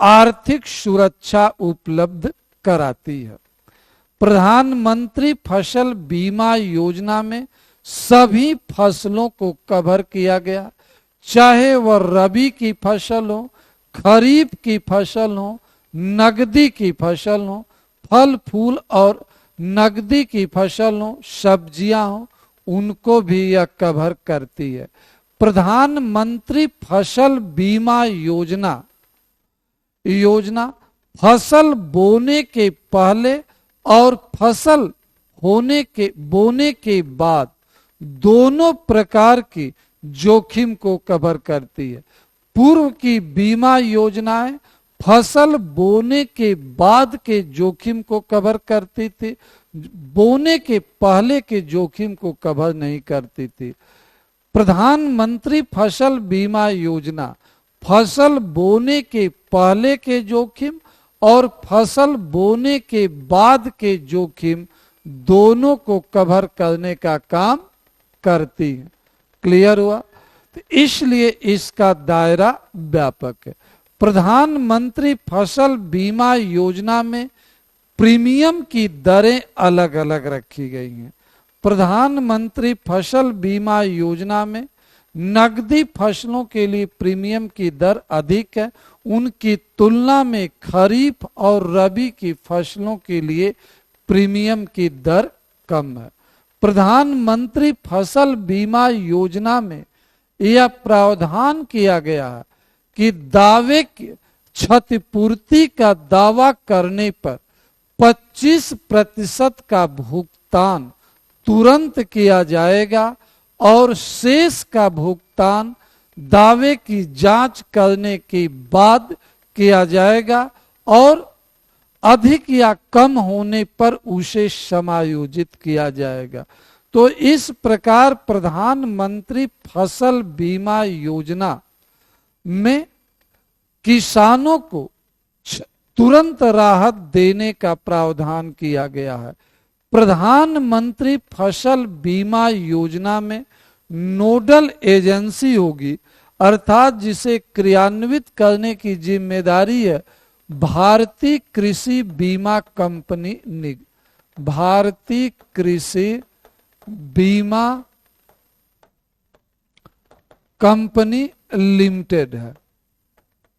आर्थिक सुरक्षा उपलब्ध कराती है। प्रधानमंत्री फसल बीमा योजना में सभी फसलों को कवर किया गया, चाहे वह रबी की फसल हो, खरीफ की फसल हो, नकदी की फसल हो, फल फूल और नकदी की फसल हो, सब्जियां हो, उनको भी यह कवर करती है। प्रधानमंत्री फसल बीमा योजना फसल बोने के पहले और फसल बोने के बाद दोनों प्रकार की जोखिम को कवर करती है। पूर्व की बीमा योजनाएं फसल बोने के बाद के जोखिम को कवर करती थी, बोने के पहले के जोखिम को कवर नहीं करती थी। प्रधानमंत्री फसल बीमा योजना फसल बोने के पहले के जोखिम और फसल बोने के बाद के जोखिम दोनों को कवर करने का काम करती है। क्लियर हुआ? तो इसलिए इसका दायरा व्यापक है। प्रधानमंत्री फसल बीमा योजना में प्रीमियम की दरें अलग अलग रखी गई हैं। प्रधानमंत्री फसल बीमा योजना में नकदी फसलों के लिए प्रीमियम की दर अधिक है, उनकी तुलना में खरीफ और रबी की फसलों के लिए प्रीमियम की दर कम है। प्रधानमंत्री फसल बीमा योजना में यह प्रावधान किया गया है कि दावे की क्षतिपूर्ति का दावा करने पर 25% का भुगतान तुरंत किया जाएगा और शेष का भुगतान दावे की जांच करने के बाद किया जाएगा और अधिक या कम होने पर उसे समायोजित किया जाएगा। तो इस प्रकार प्रधानमंत्री फसल बीमा योजना में किसानों को तुरंत राहत देने का प्रावधान किया गया है। प्रधानमंत्री फसल बीमा योजना में नोडल एजेंसी होगी, अर्थात जिसे क्रियान्वित करने की जिम्मेदारी है भारतीय कृषि बीमा कंपनी भारतीय कृषि बीमा कंपनी लिमिटेड है।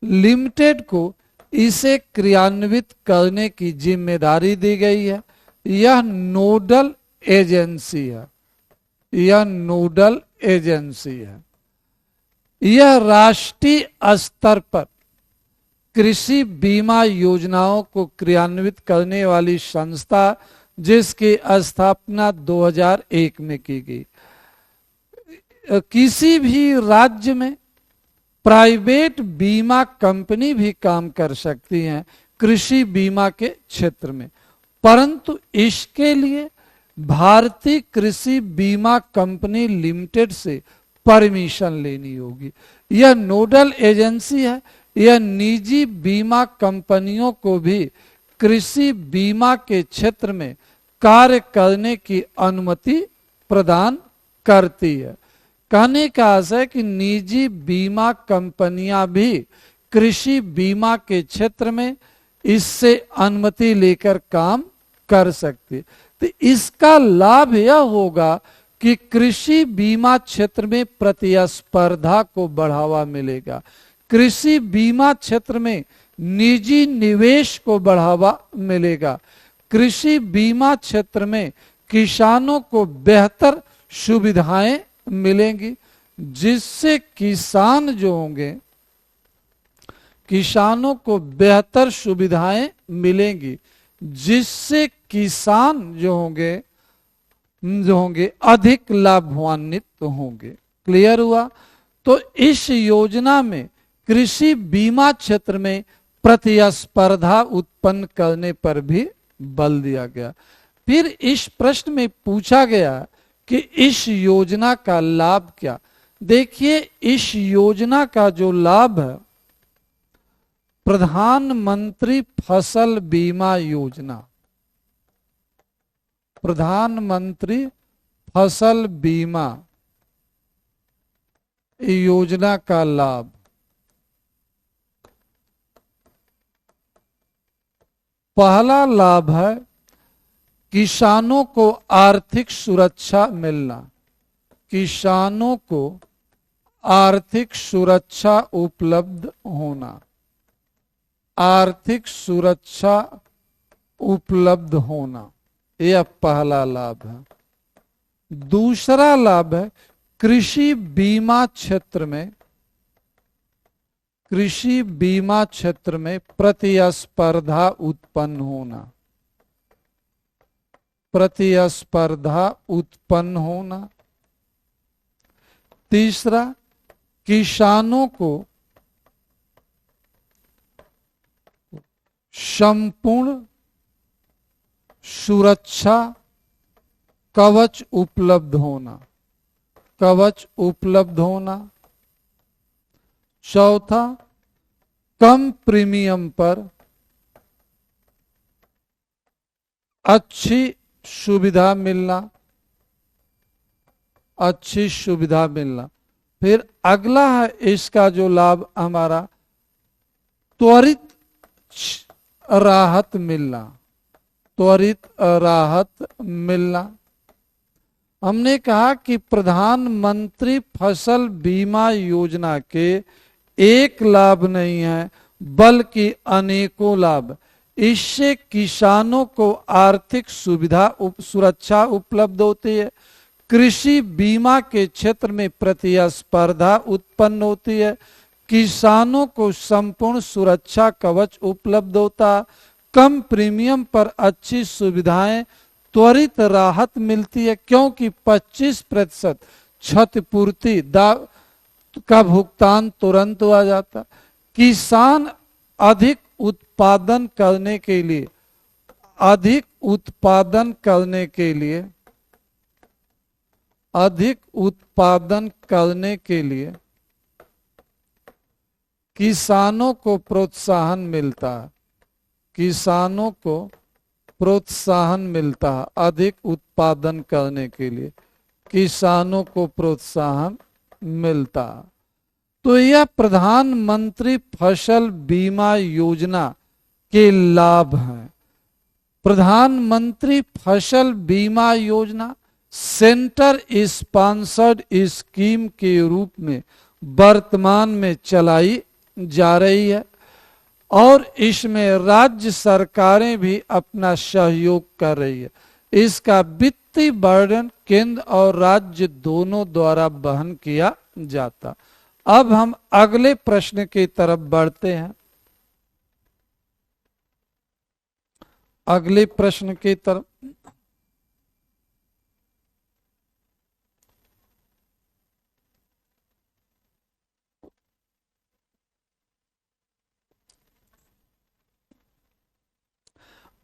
लिमिटेड को इसे क्रियान्वित करने की जिम्मेदारी दी गई है। यह नोडल एजेंसी है। यह राष्ट्रीय स्तर पर कृषि बीमा योजनाओं को क्रियान्वित करने वाली संस्था, जिसकी स्थापना 2001 में की गई। किसी भी राज्य में प्राइवेट बीमा कंपनी भी काम कर सकती हैं कृषि बीमा के क्षेत्र में, परंतु इसके लिए भारतीय कृषि बीमा कंपनी लिमिटेड से परमिशन लेनी होगी। यह नोडल एजेंसी है। यह निजी बीमा कंपनियों को भी कृषि बीमा के क्षेत्र में कार्य करने की अनुमति प्रदान करती है। कहने का आशय है कि निजी बीमा कंपनियां भी कृषि बीमा के क्षेत्र में इससे अनुमति लेकर काम कर सकती। तो इसका लाभ यह होगा कि कृषि बीमा क्षेत्र में प्रतिस्पर्धा को बढ़ावा मिलेगा, कृषि बीमा क्षेत्र में निजी निवेश को बढ़ावा मिलेगा, कृषि बीमा क्षेत्र में किसानों को बेहतर सुविधाएं मिलेंगी, जिससे किसान जो होंगे, किसानों को बेहतर सुविधाएं मिलेंगी, जिससे किसान जो होंगे अधिक लाभान्वित होंगे। क्लियर हुआ? तो इस योजना में कृषि बीमा क्षेत्र में प्रतिस्पर्धा उत्पन्न करने पर भी बल दिया गया। फिर इस प्रश्न में पूछा गया कि इस योजना का लाभ क्या। देखिए, इस योजना का जो लाभ है, प्रधानमंत्री फसल बीमा योजना, प्रधानमंत्री फसल बीमा योजना का लाभ, पहला लाभ है किसानों को आर्थिक सुरक्षा मिलना, किसानों को आर्थिक सुरक्षा उपलब्ध होना, आर्थिक सुरक्षा उपलब्ध होना, यह पहला लाभ है। दूसरा लाभ है कृषि बीमा क्षेत्र में, कृषि बीमा क्षेत्र में प्रतिस्पर्धा उत्पन्न होना, प्रतिस्पर्धा उत्पन्न होना। तीसरा, किसानों को संपूर्ण सुरक्षा कवच उपलब्ध होना, कवच उपलब्ध होना। चौथा, कम प्रीमियम पर अच्छी सुविधा मिलना, अच्छी सुविधा मिलना। फिर अगला है इसका जो लाभ हमारा, त्वरित राहत मिलना, त्वरित राहत मिलना। हमने कहा कि प्रधानमंत्री फसल बीमा योजना के एक लाभ नहीं है बल्कि अनेकों लाभ। इससे किसानों को आर्थिक सुविधा सुरक्षा उपलब्ध होती है, कृषि बीमा के क्षेत्र में प्रतिस्पर्धा उत्पन्न होती है, किसानों को संपूर्ण सुरक्षा कवच उपलब्ध होता, कम प्रीमियम पर अच्छी सुविधाएं, त्वरित राहत मिलती है क्योंकि 25% क्षतिपूर्ति का भुगतान तुरंत हो जाता। किसान अधिक उत्पादन करने के लिए, अधिक उत्पादन करने के लिए, अधिक उत्पादन करने के लिए किसानों को प्रोत्साहन मिलता है, किसानों को प्रोत्साहन मिलता है। अधिक उत्पादन करने के लिए किसानों को प्रोत्साहन मिलता है। तो यह प्रधानमंत्री फसल बीमा योजना के लाभ हैं। प्रधानमंत्री फसल बीमा योजना सेंटर स्पॉन्सर्ड स्कीम के रूप में वर्तमान में चलाई जा रही है और इसमें राज्य सरकारें भी अपना सहयोग कर रही है। इसका वित्तीय बर्डन केंद्र और राज्य दोनों द्वारा वहन किया जाता। अब हम अगले प्रश्न की तरफ बढ़ते हैं। अगले प्रश्न की तरफ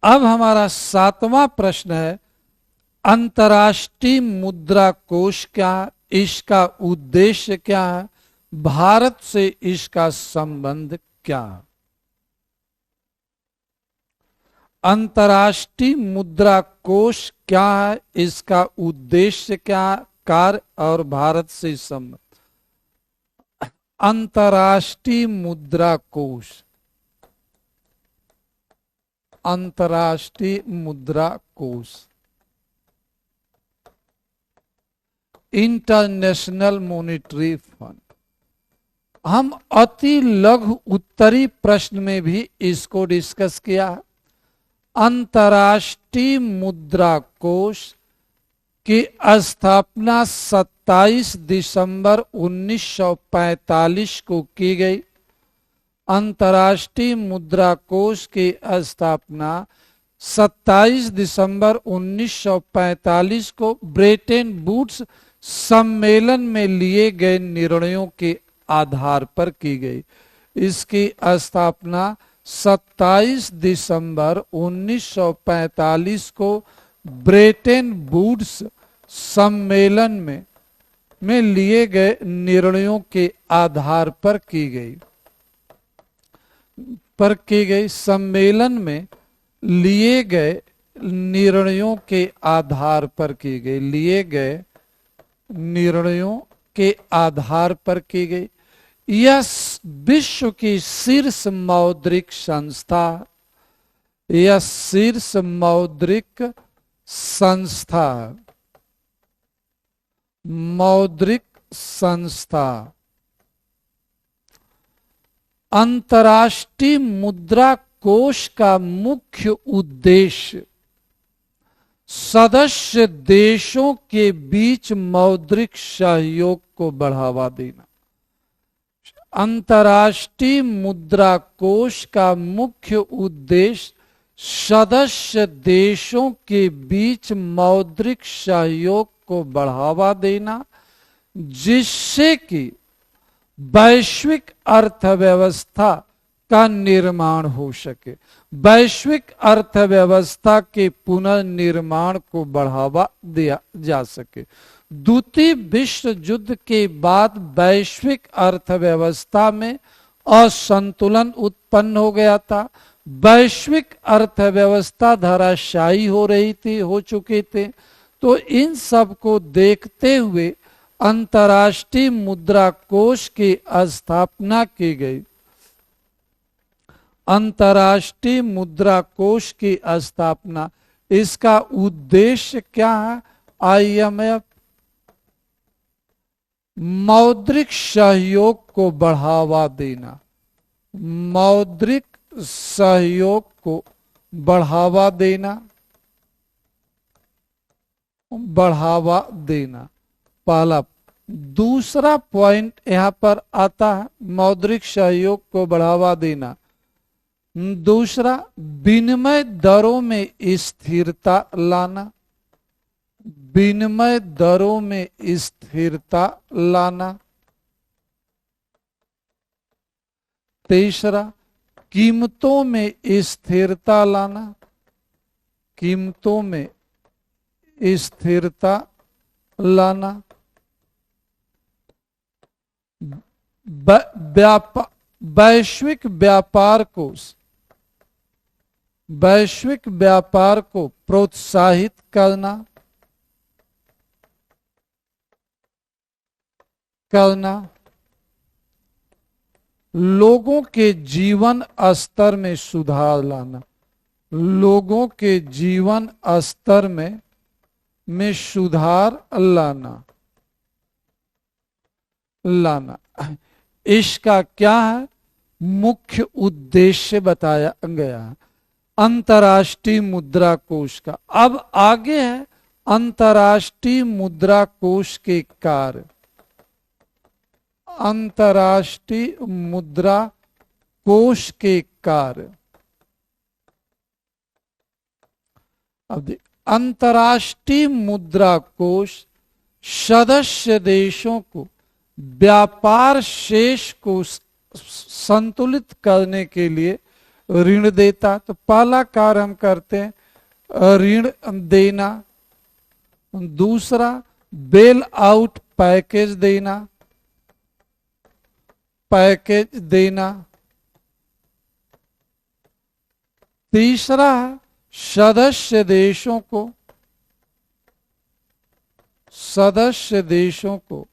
अब हमारा 7वां प्रश्न है, अंतर्राष्ट्रीय मुद्रा कोष क्या है, इसका उद्देश्य क्या है, भारत से इसका संबंध क्या है। अंतर्राष्ट्रीय मुद्रा कोष क्या है, इसका उद्देश्य क्या है, कार्य और भारत से संबंध। अंतर्राष्ट्रीय मुद्रा कोष, अंतर्राष्ट्रीय मुद्रा कोष, इंटरनेशनल मॉनेटरी फंड। हम अति लघु उत्तरी प्रश्न में भी इसको डिस्कस किया। अंतर्राष्ट्रीय मुद्रा कोष की स्थापना 27 दिसंबर 1945 को की गई। अंतर्राष्ट्रीय मुद्रा कोष की स्थापना 27 दिसंबर 1945 को ब्रेटन वुड्स सम्मेलन में लिए गए निर्णयों के आधार पर की गई। इसकी स्थापना 27 दिसंबर 1945 को ब्रेटन वुड्स सम्मेलन में लिए गए निर्णयों के आधार पर की गई। सम्मेलन में लिए गए निर्णयों के आधार पर की गई, लिए गए निर्णयों के आधार पर की गई। यह विश्व की शीर्ष मौद्रिक संस्था, यह शीर्ष मौद्रिक संस्था, मौद्रिक संस्था अंतर्राष्ट्रीय मुद्रा कोष का मुख्य उद्देश्य सदस्य देशों के बीच मौद्रिक सहयोग को बढ़ावा देना। अंतर्राष्ट्रीय मुद्रा कोष का मुख्य उद्देश्य सदस्य देशों के बीच मौद्रिक सहयोग को बढ़ावा देना, जिससे कि वैश्विक अर्थव्यवस्था का निर्माण हो सके, वैश्विक अर्थव्यवस्था के पुनर्निर्माण को बढ़ावा दिया जा सके। द्वितीय विश्व युद्ध के बाद वैश्विक अर्थव्यवस्था में असंतुलन उत्पन्न हो गया था। वैश्विक अर्थव्यवस्था धराशायी हो चुके थे। तो इन सब को देखते हुए अंतर्राष्ट्रीय मुद्रा कोष की स्थापना की गई। अंतर्राष्ट्रीय मुद्रा कोष की स्थापना, इसका उद्देश्य क्या है? IMF मौद्रिक सहयोग को बढ़ावा देना, मौद्रिक सहयोग को बढ़ावा देना, बढ़ावा देना पहला। दूसरा पॉइंट यहां पर आता है मौद्रिक सहयोग को बढ़ावा देना। दूसरा, विनिमय दरों में स्थिरता लाना, विनिमय दरों में स्थिरता लाना। तीसरा, कीमतों में स्थिरता लाना, कीमतों में स्थिरता लाना। वैश्विक व्यापार को प्रोत्साहित करना, लोगों के जीवन स्तर में सुधार लाना, लोगों के जीवन स्तर में सुधार लाना। इसका क्या है? मुख्य उद्देश्य बताया गया है अंतर्राष्ट्रीय मुद्रा कोष का। अब आगे है अंतर्राष्ट्रीय मुद्रा कोष के कार्य। अंतर्राष्ट्रीय मुद्रा कोष के कार्य। अब देख, अंतर्राष्ट्रीय मुद्रा कोष सदस्य देशों को व्यापार शेष को संतुलित करने के लिए ऋण देता। तो पहला कार्य हम करते हैं ऋण देना। दूसरा, बेल आउट पैकेज देना, तीसरा, सदस्य देशों को सदस्य देशों को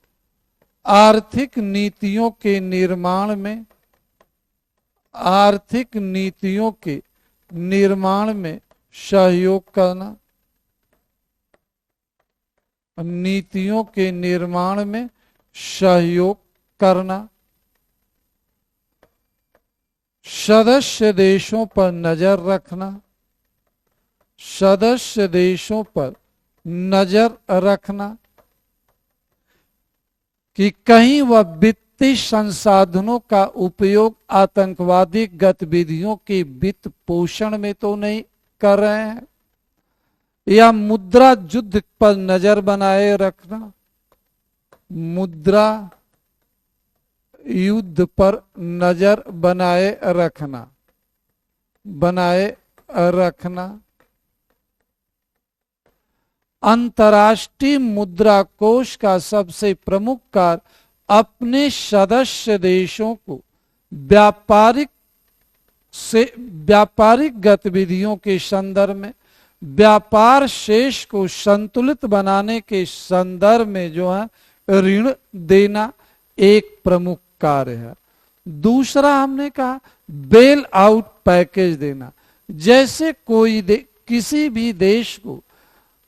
आर्थिक नीतियों के निर्माण में सहयोग करना, नीतियों के निर्माण में सहयोग करना, सदस्य देशों पर नजर रखना, सदस्य देशों पर नजर रखना कि कहीं वह वित्तीय संसाधनों का उपयोग आतंकवादी गतिविधियों के वित्त पोषण में तो नहीं कर रहे हैं, या मुद्रा युद्ध पर नजर बनाए रखना, मुद्रा युद्ध पर नजर बनाए रखना। अंतर्राष्ट्रीय मुद्रा कोष का सबसे प्रमुख कार्य अपने सदस्य देशों को व्यापारिक गतिविधियों के संदर्भ में व्यापार शेष को संतुलित बनाने के संदर्भ में जो है ऋण देना एक प्रमुख कार्य है। दूसरा हमने कहा बेल आउट पैकेज देना। जैसे किसी भी देश को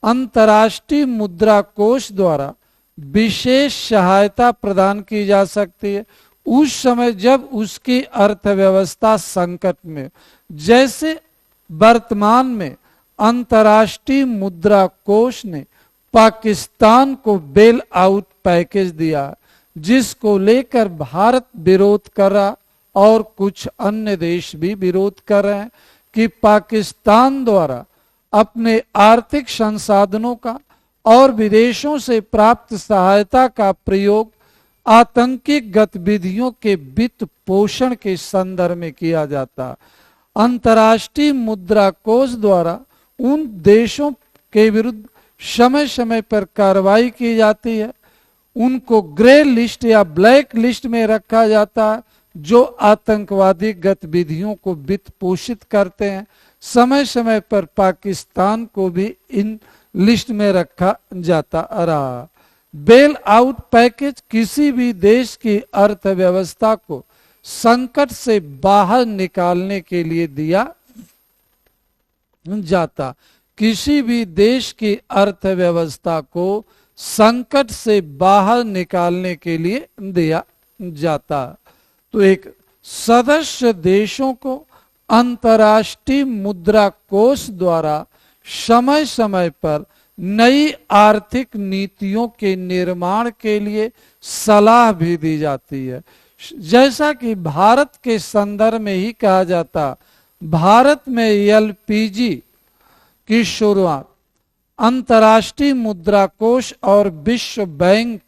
अंतर्राष्ट्रीय मुद्रा कोष द्वारा विशेष सहायता प्रदान की जा सकती है उस समय जब उसकी अर्थव्यवस्था संकट में, जैसे वर्तमान में अंतर्राष्ट्रीय मुद्रा कोष ने पाकिस्तान को बेल आउट पैकेज दिया, जिसको लेकर भारत विरोध कर रहा और कुछ अन्य देश भी विरोध कर रहे हैं कि पाकिस्तान द्वारा अपने आर्थिक संसाधनों का और विदेशों से प्राप्त सहायता का प्रयोग आतंकी गतिविधियों के वित्त पोषण के संदर्भ में किया जाता। अंतर्राष्ट्रीय मुद्रा कोष द्वारा उन देशों के विरुद्ध समय समय पर कार्रवाई की जाती है, उनको ग्रे लिस्ट या ब्लैक लिस्ट में रखा जाता है जो आतंकवादी गतिविधियों को वित्त पोषित करते हैं। समय समय पर पाकिस्तान को भी इन लिस्ट में रखा जाता रहा। बेल आउट पैकेज किसी भी देश की अर्थव्यवस्था को संकट से बाहर निकालने के लिए दिया जाता। किसी भी देश की अर्थव्यवस्था को संकट से बाहर निकालने के लिए दिया जाता। तो एक सदस्य देशों को अंतर्राष्ट्रीय मुद्रा कोष द्वारा समय समय पर नई आर्थिक नीतियों के निर्माण के लिए सलाह भी दी जाती है। जैसा कि भारत के संदर्भ में ही कहा जाता, भारत में एलपीजी की शुरुआत अंतर्राष्ट्रीय मुद्रा कोष और विश्व बैंक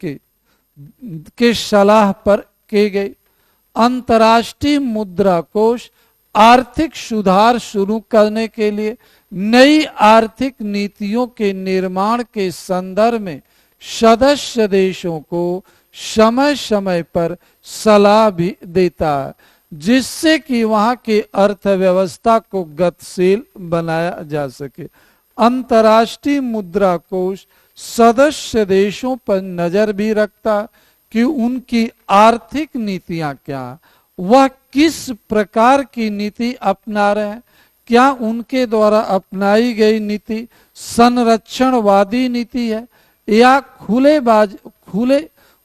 के सलाह पर की गई। अंतर्राष्ट्रीय मुद्रा कोष आर्थिक सुधार शुरू करने के लिए नई आर्थिक नीतियों के निर्माण के संदर्भ में सदस्य देशों को समय समय पर सलाह भी देता है, जिससे कि वहां की अर्थव्यवस्था को गतिशील बनाया जा सके। अंतर्राष्ट्रीय मुद्रा कोष सदस्य देशों पर नजर भी रखता कि उनकी आर्थिक नीतियां क्या, वह किस प्रकार की नीति अपना रहे हैं, क्या उनके द्वारा अपनाई गई नीति संरक्षणवादी नीति है या खुले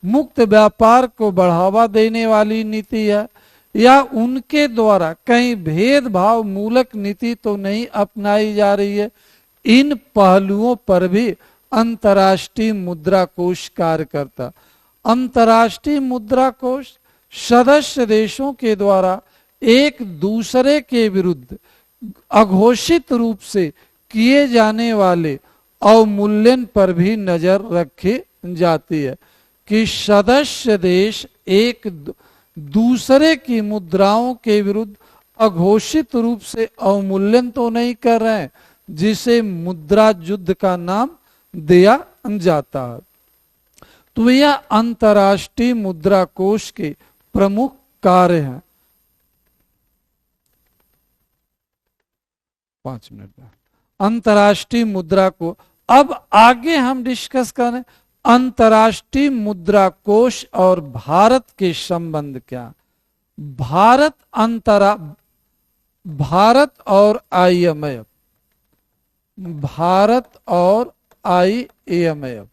मुक्त व्यापार को बढ़ावा देने वाली नीति है, या उनके द्वारा कहीं भेदभाव मूलक नीति तो नहीं अपनाई जा रही है। इन पहलुओं पर भी अंतर्राष्ट्रीय मुद्रा कोष कार्य करता। अंतर्राष्ट्रीय मुद्रा कोष सदस्य देशों के द्वारा एक दूसरे के विरुद्ध अघोषित रूप से किए जाने वाले अवमूल्यन पर भी नजर रखी जाती है कि सदस्य देश एक दूसरे की मुद्राओं के विरुद्ध अघोषित रूप से अवमूल्यन तो नहीं कर रहे हैं, जिसे मुद्रा युद्ध का नाम दिया जाता है। तो यह अंतर्राष्ट्रीय मुद्रा कोष के प्रमुख कार्य हैं। 5 मिनट में अंतर्राष्ट्रीय मुद्रा को अब आगे हम डिस्कस करें अंतर्राष्ट्रीय मुद्रा कोष और भारत के संबंध क्या? भारत और IMF, भारत और IMF।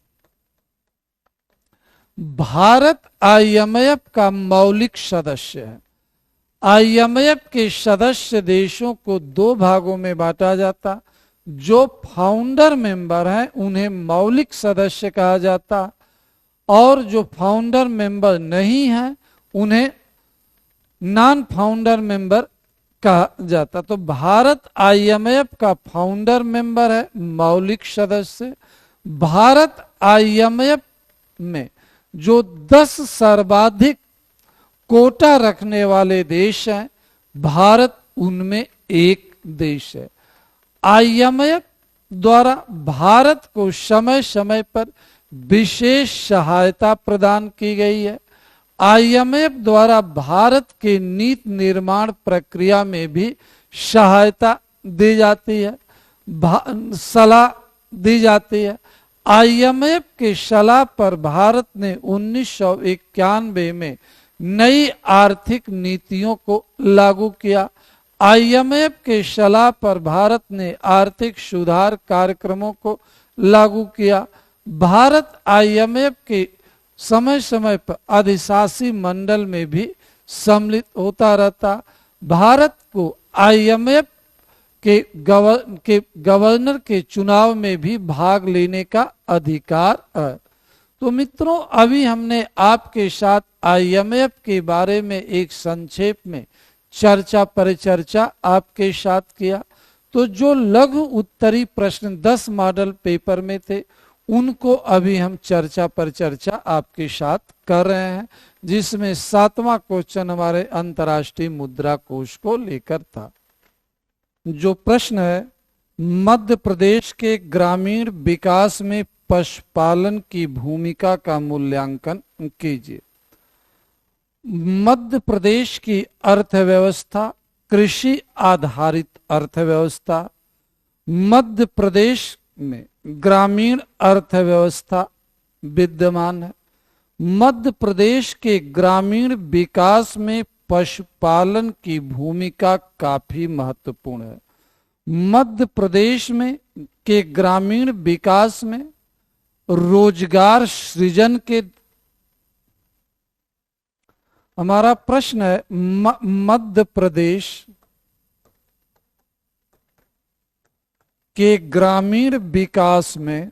भारत IMF का मौलिक सदस्य है। IMF के सदस्य देशों को दो भागों में बांटा जाता। जो फाउंडर मेंबर हैं उन्हें मौलिक सदस्य कहा जाता, और जो फाउंडर मेंबर नहीं है उन्हें नॉन फाउंडर मेंबर कहा जाता। तो भारत IMF का फाउंडर मेंबर है, मौलिक सदस्य। भारत IMF में जो 10 सर्वाधिक कोटा रखने वाले देश हैं, भारत उनमें एक देश है। IMF द्वारा भारत को समय समय पर विशेष सहायता प्रदान की गई है। IMF द्वारा भारत के नीति निर्माण प्रक्रिया में भी सहायता दी जाती है, सलाह दी जाती है। IMF के सलाह पर भारत ने 1991 में नई आर्थिक नीतियों को लागू किया। IMF के सलाह पर भारत ने आर्थिक सुधार कार्यक्रमों को लागू किया। भारत IMF के समय समय पर अधिशासी मंडल में भी सम्मिलित होता रहता। भारत को IMF के गवर्नर के चुनाव में भी भाग लेने का अधिकार है। तो मित्रों, अभी हमने आपके साथ IMF के बारे में एक संक्षेप में चर्चा परिचर्चा आपके साथ किया। तो जो लघु उत्तरी प्रश्न 10 मॉडल पेपर में थे, उनको अभी हम चर्चा पर चर्चा आपके साथ कर रहे हैं, जिसमें 7वां क्वेश्चन हमारे अंतर्राष्ट्रीय मुद्रा कोष को लेकर था। जो प्रश्न है, मध्य प्रदेश के ग्रामीण विकास में पशुपालन की भूमिका का मूल्यांकन कीजिए। मध्य प्रदेश की अर्थव्यवस्था कृषि आधारित अर्थव्यवस्था। मध्य प्रदेश में ग्रामीण अर्थव्यवस्था विद्यमान है। मध्य प्रदेश के ग्रामीण विकास में पशुपालन की भूमिका काफी महत्वपूर्ण है। मध्य प्रदेश में के ग्रामीण विकास में रोजगार सृजन के, हमारा प्रश्न है मध्य प्रदेश के ग्रामीण विकास में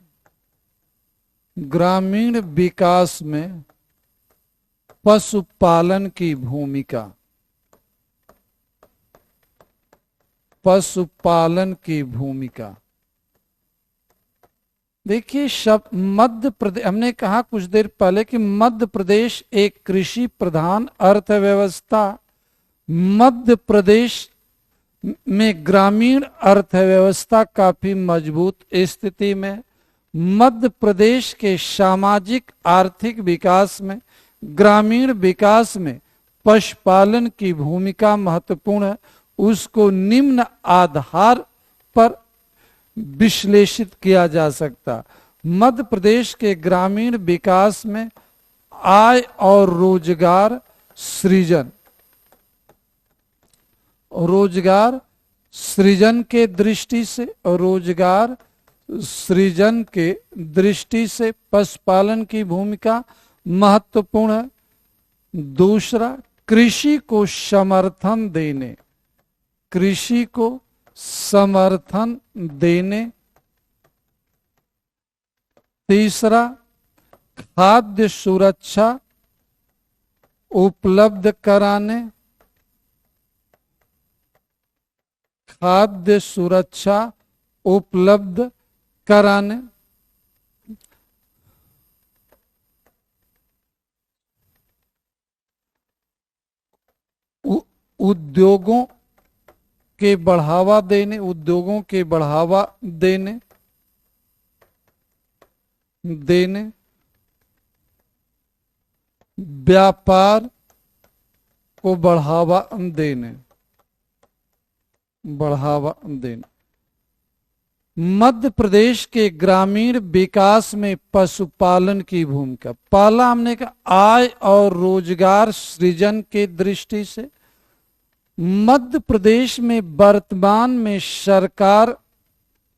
पशुपालन की भूमिका, पशुपालन की भूमिका। देखिए, शब्द मध्य प्रदेश, हमने कहा कुछ देर पहले कि मध्य प्रदेश एक कृषि प्रधान अर्थव्यवस्था। मध्य प्रदेश में ग्रामीण अर्थव्यवस्था काफी मजबूत स्थिति में। मध्य प्रदेश के सामाजिक आर्थिक विकास में, ग्रामीण विकास में पशुपालन की भूमिका महत्वपूर्ण है। उसको निम्न आधार पर विश्लेषित किया जा सकता। मध्य प्रदेश के ग्रामीण विकास में आय और रोजगार सृजन, रोजगार सृजन के दृष्टि से, रोजगार सृजन के दृष्टि से पशुपालन की भूमिका महत्वपूर्ण है। दूसरा, कृषि को समर्थन देने, कृषि को समर्थन देने। तीसरा, खाद्य सुरक्षा उपलब्ध कराने, खाद्य सुरक्षा उपलब्ध कराने। उद्योगों के बढ़ावा देने, उद्योगों के बढ़ावा देने देने। व्यापार को बढ़ावा देने, बढ़ावा देने। मध्य प्रदेश के ग्रामीण विकास में पशुपालन की भूमिका। पहला हमने कहा आय और रोजगार सृजन के दृष्टि से मध्य प्रदेश में वर्तमान में सरकार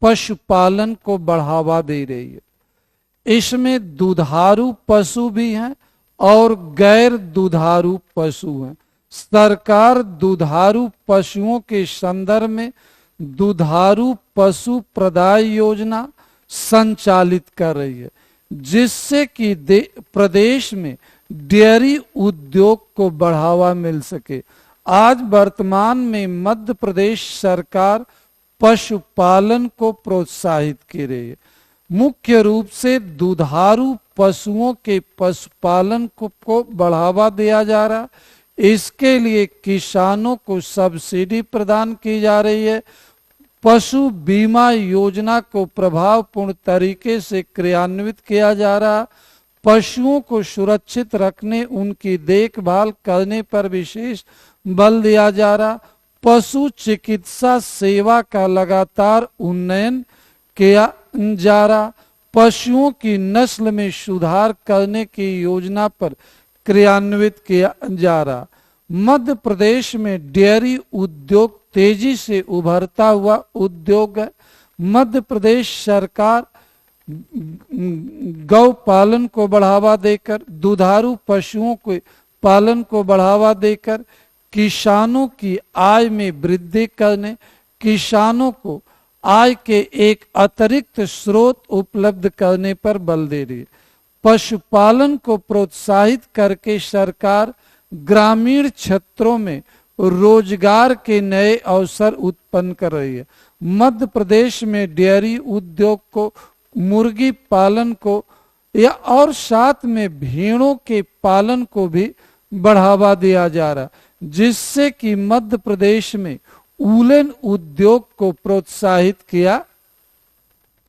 पशुपालन को बढ़ावा दे रही है। इसमें दुधारू पशु भी हैं और गैर दुधारू पशु हैं। सरकार दुधारू पशुओं के संदर्भ में दुधारू पशु प्रदाय योजना संचालित कर रही है, जिससे कि प्रदेश में डेयरी उद्योग को बढ़ावा मिल सके। आज वर्तमान में मध्य प्रदेश सरकार पशुपालन को प्रोत्साहित कर रही है। मुख्य रूप से दुधारू पशुओं के पशुपालन को बढ़ावा दिया जा रहा है। इसके लिए किसानों को सब्सिडी प्रदान की जा रही है। पशु बीमा योजना को प्रभावपूर्ण तरीके से क्रियान्वित किया जा रहा। पशुओं को सुरक्षित रखने, उनकी देखभाल करने पर विशेष बल दिया जा रहा। पशु चिकित्सा सेवा का लगातार उन्नयन किया जा रहा। पशुओं की नस्ल में सुधार करने की योजना पर क्रियान्वित किया जा रहा। मध्य प्रदेश में डेयरी उद्योग तेजी से उभरता हुआ उद्योग है। मध्य प्रदेश सरकार गौ पालन को बढ़ावा देकर, दुधारू पशुओं के पालन को बढ़ावा देकर किसानों की आय में वृद्धि करने, किसानों को आय के एक अतिरिक्त स्रोत उपलब्ध करने पर बल दे रही है। पशुपालन को प्रोत्साहित करके सरकार ग्रामीण क्षेत्रों में रोजगार के नए अवसर उत्पन्न कर रही है। मध्य प्रदेश में डेयरी उद्योग को, मुर्गी पालन को या और साथ में भेड़ों के पालन को भी बढ़ावा दिया जा रहा, जिससे कि मध्य प्रदेश में उलन उद्योग को प्रोत्साहित किया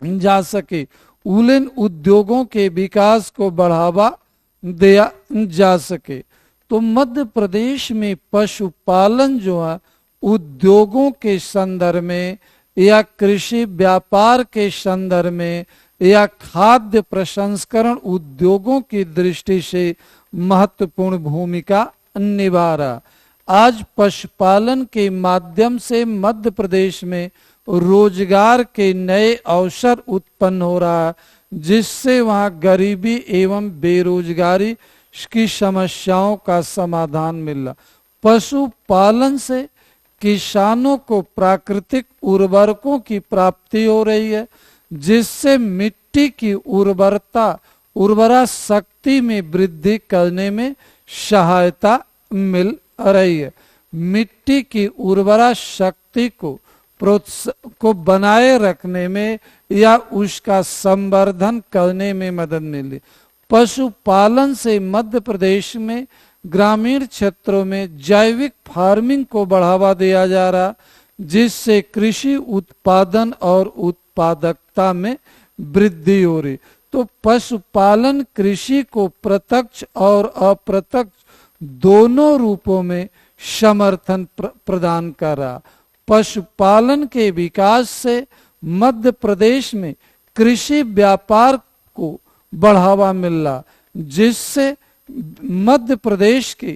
जा सके, उलन उद्योगों के विकास को बढ़ावा दिया जा सके। तो मध्य प्रदेश में पशुपालन जो है उद्योगों के संदर्भ में या कृषि व्यापार के संदर्भ में या खाद्य प्रसंस्करण उद्योगों की दृष्टि से महत्वपूर्ण भूमिका निभा रहा। आज पशुपालन के माध्यम से मध्य प्रदेश में रोजगार के नए अवसर उत्पन्न हो रहा है, जिससे वहां गरीबी एवं बेरोजगारी की समस्याओं का समाधान मिल रहा। पशुपालन से किसानों को प्राकृतिक उर्वरकों की प्राप्ति हो रही है, जिससे मिट्टी की उर्वरा शक्ति में वृद्धि करने में सहायता मिल रही है। मिट्टी की उर्वरा शक्ति को बनाए रखने में या उसका संवर्धन करने में मदद मिली। पशुपालन से मध्य प्रदेश में ग्रामीण क्षेत्रों में जैविक फार्मिंग को बढ़ावा दिया जा रहा, जिससे कृषि उत्पादन और उत्पादकता में वृद्धि हो रही। तो पशुपालन कृषि को प्रत्यक्ष और अप्रत्यक्ष दोनों रूपों में समर्थन प्रदान कर रहा। पशुपालन के विकास से मध्य प्रदेश में कृषि व्यापार को बढ़ावा मिल रहा, जिससे मध्य प्रदेश के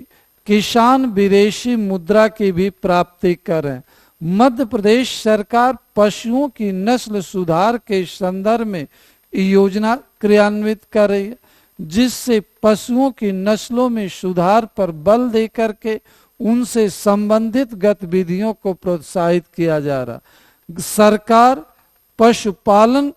किसान विदेशी मुद्रा की भी प्राप्ति करें। मध्य प्रदेश सरकार पशुओं की नस्ल सुधार के संदर्भ में योजना क्रियान्वित कर रही है, जिससे पशुओं की नस्लों में सुधार पर बल देकर के उनसे संबंधित गतिविधियों को प्रोत्साहित किया जा रहा। सरकार पशुपालन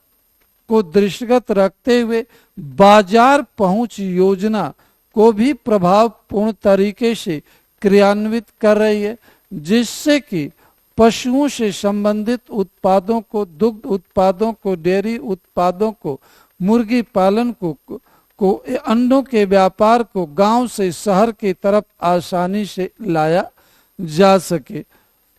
को दृष्टिगत रखते हुए बाजार पहुंच योजना को भी प्रभावपूर्ण तरीके से क्रियान्वित कर रही है, जिससे कि पशुओं से संबंधित उत्पादों को, दुग्ध उत्पादों को, डेयरी उत्पादों को, मुर्गी पालन को अंडों के व्यापार को गांव से शहर की तरफ आसानी से लाया जा सके।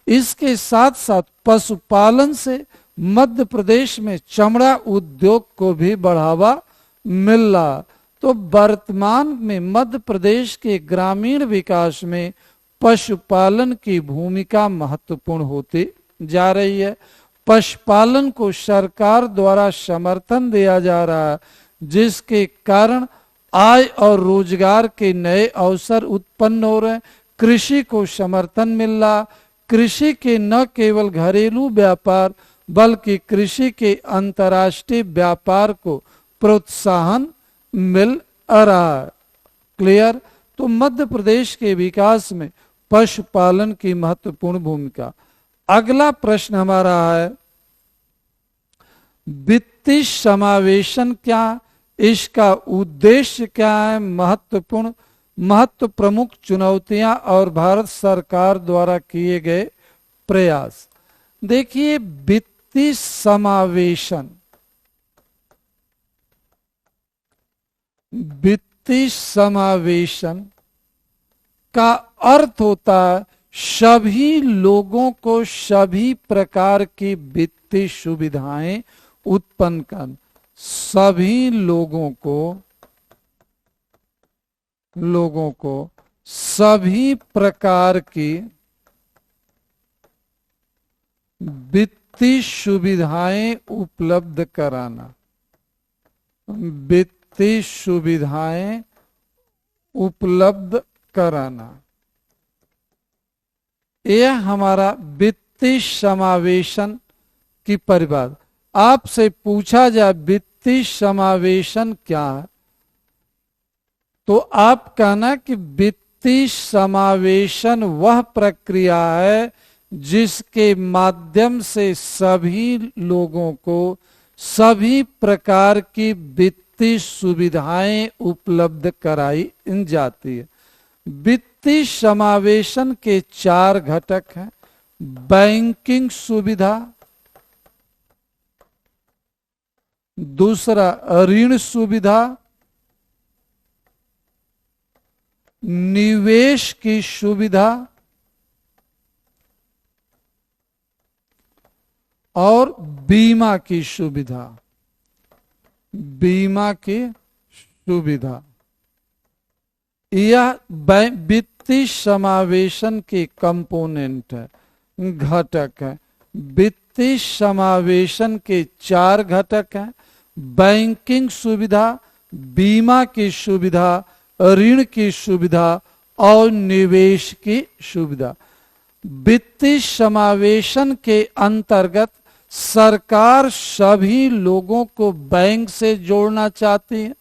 इसके साथ साथ पशुपालन से मध्य प्रदेश में चमड़ा उद्योग को भी बढ़ावा मिल रहा। तो वर्तमान में मध्य प्रदेश के ग्रामीण विकास में पशुपालन की भूमिका महत्वपूर्ण होती जा रही है। पशुपालन को सरकार द्वारा समर्थन दिया जा रहा है, जिसके कारण आय और रोजगार के नए अवसर उत्पन्न हो रहे हैं। कृषि को समर्थन मिल रहा, कृषि के न केवल घरेलू व्यापार बल्कि कृषि के अंतर्राष्ट्रीय व्यापार को प्रोत्साहन मिल रहा है। क्लियर? तो मध्य प्रदेश के विकास में पशुपालन की महत्वपूर्ण भूमिका। अगला प्रश्न हमारा है, वित्तीय समावेशन क्या, इसका उद्देश्य क्या है, महत्व प्रमुख चुनौतियां और भारत सरकार द्वारा किए गए प्रयास। देखिए, वित्तीय समावेशन, वित्तीय समावेशन का अर्थ होता है सभी लोगों को सभी प्रकार की वित्तीय सुविधाएं उत्पन्न कर, सभी लोगों को सभी प्रकार की वित्तीय सुविधाएं उपलब्ध कराना, वित्तीय सुविधाएं उपलब्ध कराना, यह हमारा वित्तीय समावेशन की परिभाषा। आपसे पूछा जाए वित्तीय समावेशन क्या है, तो आप कहना कि वित्तीय समावेशन वह प्रक्रिया है जिसके माध्यम से सभी लोगों को सभी प्रकार की वित्तीय सुविधाएं उपलब्ध कराई जाती है। वित्तीय समावेशन के 4 घटक हैं। बैंकिंग सुविधा, दूसरा ऋण सुविधा, निवेश की सुविधा और बीमा की सुविधा, बीमा की सुविधा। यह वित्तीय समावेशन के कंपोनेंट है, घटक है। वित्तीय समावेशन के 4 घटक हैं। बैंकिंग सुविधा, बीमा की सुविधा, ऋण की सुविधा और निवेश की सुविधा। वित्तीय समावेशन के अंतर्गत सरकार सभी लोगों को बैंक से जोड़ना चाहती है।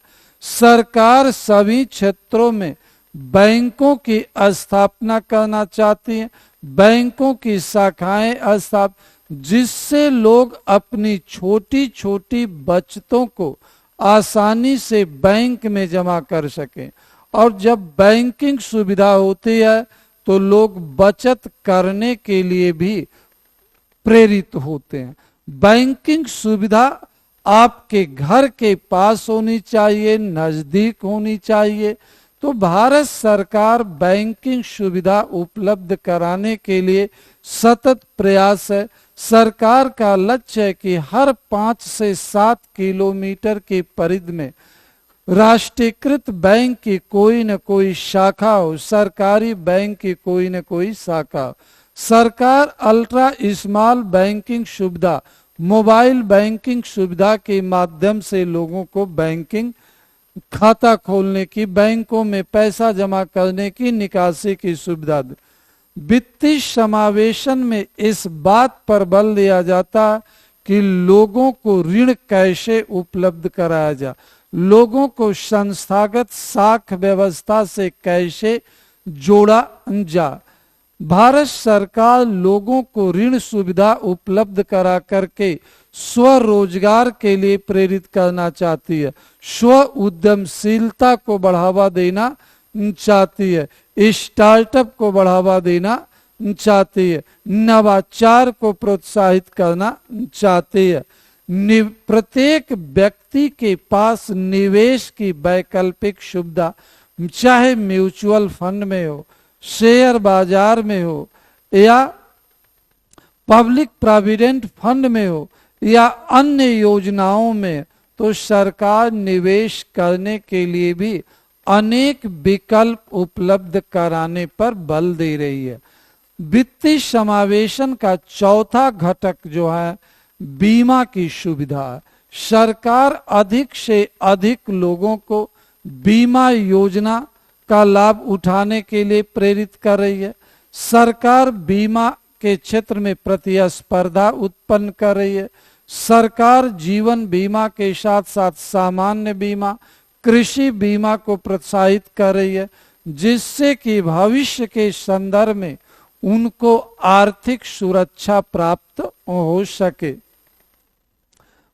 सरकार सभी क्षेत्रों में बैंकों की स्थापना करना चाहती है, बैंकों की शाखाएं जिससे लोग अपनी छोटी छोटी बचतों को आसानी से बैंक में जमा कर सकें। और जब बैंकिंग सुविधा होती है तो लोग बचत करने के लिए भी प्रेरित होते हैं। बैंकिंग सुविधा आपके घर के पास होनी चाहिए, नजदीक होनी चाहिए। तो भारत सरकार बैंकिंग सुविधा उपलब्ध कराने के लिए सतत प्रयास है। सरकार का लक्ष्य है कि हर 5 से 7 किलोमीटर की परिधि में राष्ट्रीयकृत बैंक की कोई न कोई शाखा हो, सरकारी बैंक की कोई न कोई शाखा हो। सरकार अल्ट्रा स्मॉल बैंकिंग सुविधा, मोबाइल बैंकिंग सुविधा के माध्यम से लोगों को बैंकिंग खाता खोलने की, बैंकों में पैसा जमा करने की, निकासी की सुविधा दे। वित्तीय समावेशन में इस बात पर बल दिया जाता है कि लोगों को ऋण कैसे उपलब्ध कराया जाए, लोगों को संस्थागत साख व्यवस्था से कैसे जोड़ा जाए। भारत सरकार लोगों को ऋण सुविधा उपलब्ध करा करके स्वरोजगार के लिए प्रेरित करना चाहती है, स्व उद्यमशीलता को बढ़ावा देना चाहती है, स्टार्टअप को बढ़ावा देना चाहती है, नवाचार को प्रोत्साहित करना चाहती है। प्रत्येक व्यक्ति के पास निवेश की वैकल्पिक सुविधा, चाहे म्यूचुअल फंड में हो, शेयर बाजार में हो, या पब्लिक प्रोविडेंट फंड में हो, या अन्य योजनाओं में, तो सरकार निवेश करने के लिए भी अनेक विकल्प उपलब्ध कराने पर बल दे रही है। वित्तीय समावेशन का चौथा घटक जो है बीमा की सुविधा है। सरकार अधिक से अधिक लोगों को बीमा योजना का लाभ उठाने के लिए प्रेरित कर रही है। सरकार बीमा के क्षेत्र में प्रतिस्पर्धा उत्पन्न कर रही है। सरकार जीवन बीमा के साथ साथ सामान्य बीमा, कृषि बीमा को प्रोत्साहित कर रही है, जिससे कि भविष्य के संदर्भ में उनको आर्थिक सुरक्षा प्राप्त हो सके।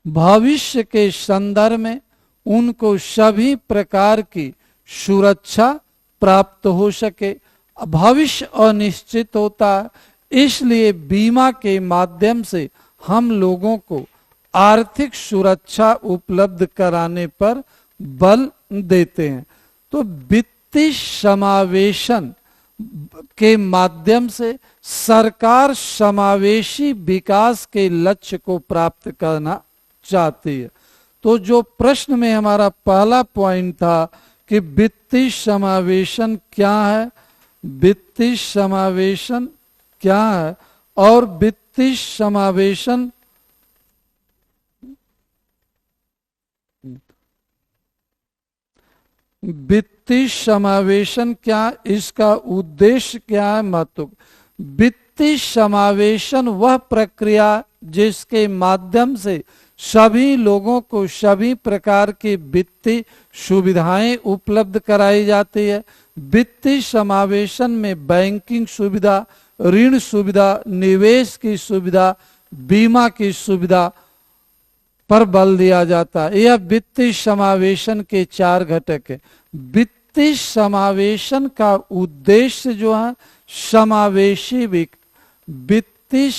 भविष्य के संदर्भ में उनको सभी प्रकार की सुरक्षा प्राप्त हो सके। भविष्य अनिश्चित होता है, इसलिए बीमा के माध्यम से हम लोगों को आर्थिक सुरक्षा उपलब्ध कराने पर बल देते हैं। तो वित्तीय समावेशन के माध्यम से सरकार समावेशी विकास के लक्ष्य को प्राप्त करना चाहती है। तो जो प्रश्न में हमारा पहला पॉइंट था कि वित्तीय समावेशन क्या है, वित्तीय समावेशन क्या है और वित्तीय समावेशन क्या, इसका उद्देश्य क्या है, महत्व। वित्तीय समावेशन वह प्रक्रिया जिसके माध्यम से सभी लोगों को सभी प्रकार की वित्तीय सुविधाएं उपलब्ध कराई जाती है। वित्तीय समावेशन में बैंकिंग सुविधा, ऋण सुविधा, निवेश की सुविधा, बीमा की सुविधा पर बल दिया जाता है। यह वित्तीय समावेशन के 4 घटक है। वित्तीय समावेशन का उद्देश्य जो है समावेशी वित्तीय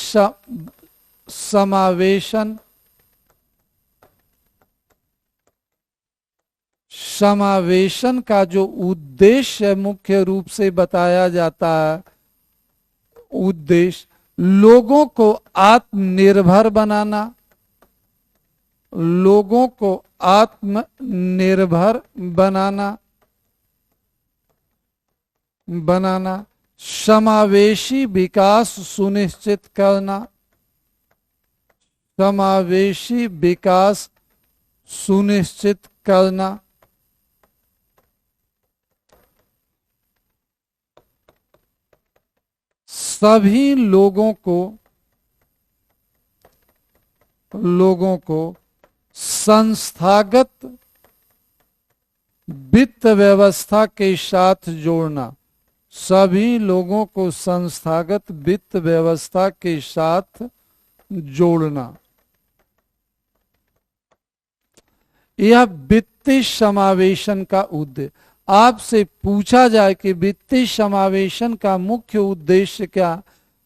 समावेशन का जो उद्देश्य मुख्य रूप से बताया जाता है, उद्देश्य लोगों को आत्मनिर्भर बनाना, लोगों को आत्मनिर्भर बनाना, समावेशी विकास सुनिश्चित करना, समावेशी विकास सुनिश्चित करना, सभी लोगों को संस्थागत वित्त व्यवस्था के साथ जोड़ना, सभी लोगों को संस्थागत वित्त व्यवस्था के साथ जोड़ना। यह वित्तीय समावेशन का उद्देश्य। आपसे पूछा जाए कि वित्तीय समावेशन का मुख्य उद्देश्य क्या,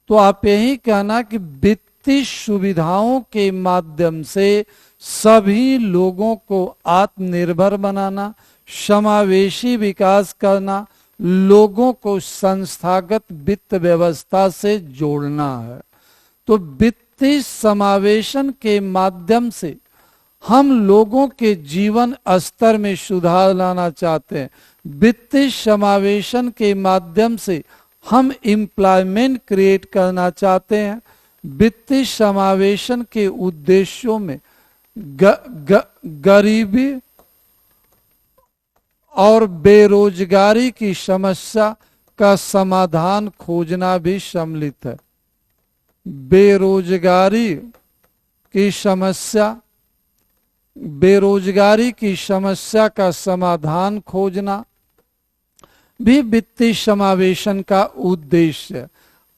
तो आप यही कहना कि वित्तीय सुविधाओं के माध्यम से सभी लोगों को आत्मनिर्भर बनाना, समावेशी विकास करना, लोगों को संस्थागत वित्त व्यवस्था से जोड़ना है। तो वित्तीय समावेशन के माध्यम से हम लोगों के जीवन स्तर में सुधार लाना चाहते हैं। वित्तीय समावेशन के माध्यम से हम एम्प्लॉयमेंट क्रिएट करना चाहते हैं। वित्तीय समावेशन के उद्देश्यों में गरीबी और बेरोजगारी की समस्या का समाधान खोजना भी सम्मिलित है। बेरोजगारी की समस्या का समाधान खोजना भी वित्तीय समावेशन का उद्देश्य है।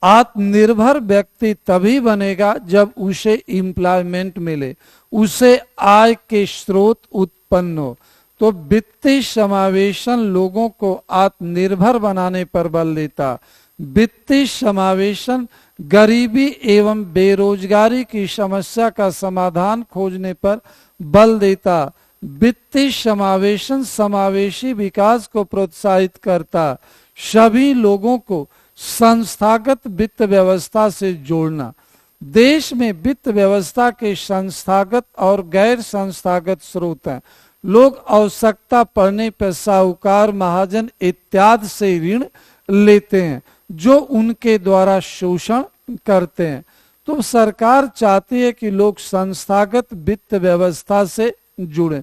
आत्मनिर्भर व्यक्ति तभी बनेगा जब उसे एम्प्लॉयमेंट मिले, उसे आय के स्रोत उत्पन्न हो। तो वित्तीय समावेशन लोगों को आत्मनिर्भर बनाने पर बल देता। वित्तीय समावेशन गरीबी एवं बेरोजगारी की समस्या का समाधान खोजने पर बल देता। वित्तीय समावेशन समावेशी विकास को प्रोत्साहित करता। सभी लोगों को संस्थागत वित्त व्यवस्था से जोड़ना। देश में वित्त व्यवस्था के संस्थागत और गैर संस्थागत स्रोत हैं। लोग आवश्यकता पड़ने पर साहूकार, महाजन इत्यादि से ऋण लेते हैं जो उनके द्वारा शोषण करते हैं। तो सरकार चाहती है कि लोग संस्थागत वित्त व्यवस्था से जुड़े।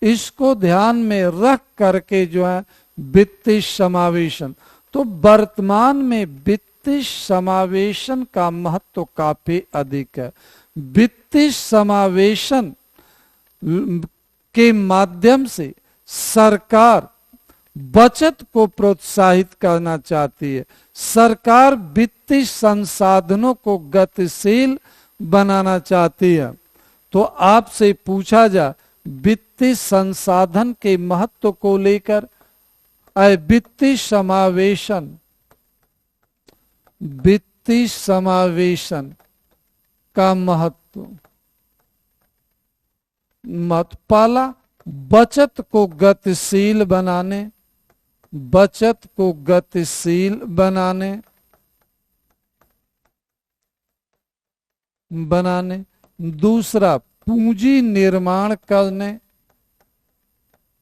इसको ध्यान में रख करके जो है वित्तीय समावेशन, तो वर्तमान में वित्तीय समावेशन का महत्व काफी अधिक है। वित्तीय समावेशन के माध्यम से सरकार बचत को प्रोत्साहित करना चाहती है। सरकार वित्तीय संसाधनों को गतिशील बनाना चाहती है। तो आपसे पूछा जा वित्तीय संसाधन के महत्व को लेकर, वित्तीय समावेशन का महत्व मत पाला, बचत को गतिशील बनाने, बचत को गतिशील बनाने। दूसरा पूंजी निर्माण करने,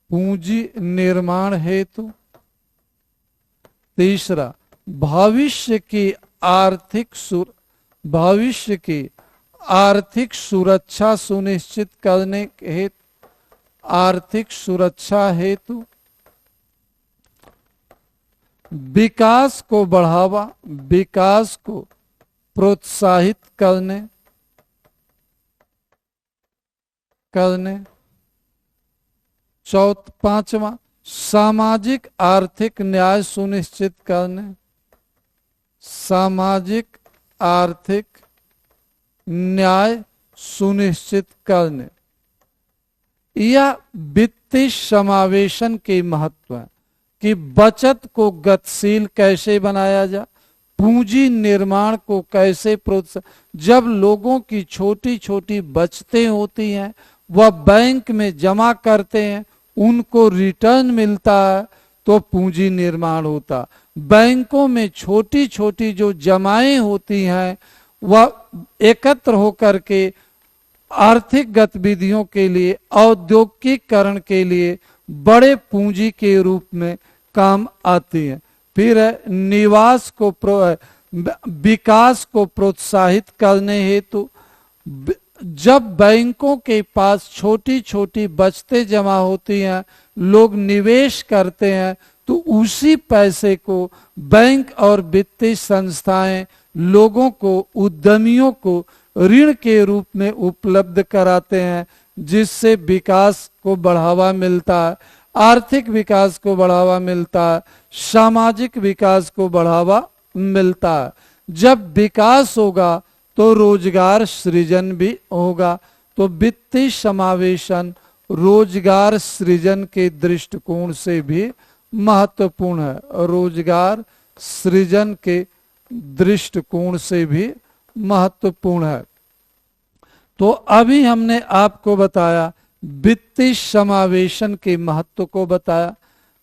पूंजी निर्माण हेतु। तीसरा भविष्य की आर्थिक सुरक्षा सुनिश्चित करने हेतु, आर्थिक सुरक्षा हेतु। विकास को बढ़ावा, विकास को प्रोत्साहित करने। पांचवा सामाजिक आर्थिक न्याय सुनिश्चित करने, सामाजिक आर्थिक न्याय सुनिश्चित करने। यह वित्तीय समावेशन के महत्व है कि बचत को गतिशील कैसे बनाया जाए, पूंजी निर्माण को कैसे प्रोत्साहित। जब लोगों की छोटी छोटी बचतें होती हैं, वह बैंक में जमा करते हैं, उनको रिटर्न मिलता है, तो पूंजी निर्माण होता। बैंकों में छोटी छोटी जो जमाएं होती हैं, वह एकत्र होकर के आर्थिक गतिविधियों के लिए, औद्योगिकीकरण के लिए बड़े पूंजी के रूप में काम आती है। फिर विकास को प्रोत्साहित करने हेतु, जब बैंकों के पास छोटी छोटी बचतें जमा होती हैं, लोग निवेश करते हैं, तो उसी पैसे को बैंक और वित्तीय संस्थाएं लोगों को, उद्यमियों को ऋण के रूप में उपलब्ध कराते हैं, जिससे विकास को बढ़ावा मिलता है, आर्थिक विकास को बढ़ावा मिलता है, सामाजिक विकास को बढ़ावा मिलता है। जब विकास होगा तो रोजगार सृजन भी होगा। तो वित्तीय समावेशन रोजगार सृजन के दृष्टिकोण से भी महत्वपूर्ण है, रोजगार सृजन के दृष्टिकोण से भी महत्वपूर्ण है। तो अभी हमने आपको बताया वित्तीय समावेशन के महत्व को बताया।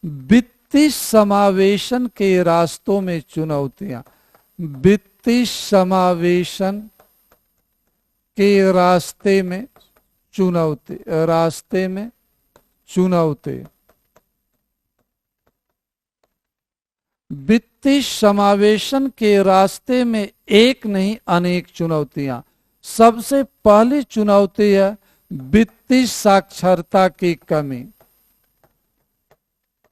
वित्तीय समावेशन के रास्तों में चुनौतियां, वित्तीय समावेशन के रास्ते में चुनौती। वित्तीय समावेशन के रास्ते में एक नहीं अनेक चुनौतियां। सबसे पहली चुनौती है वित्तीय साक्षरता की कमी।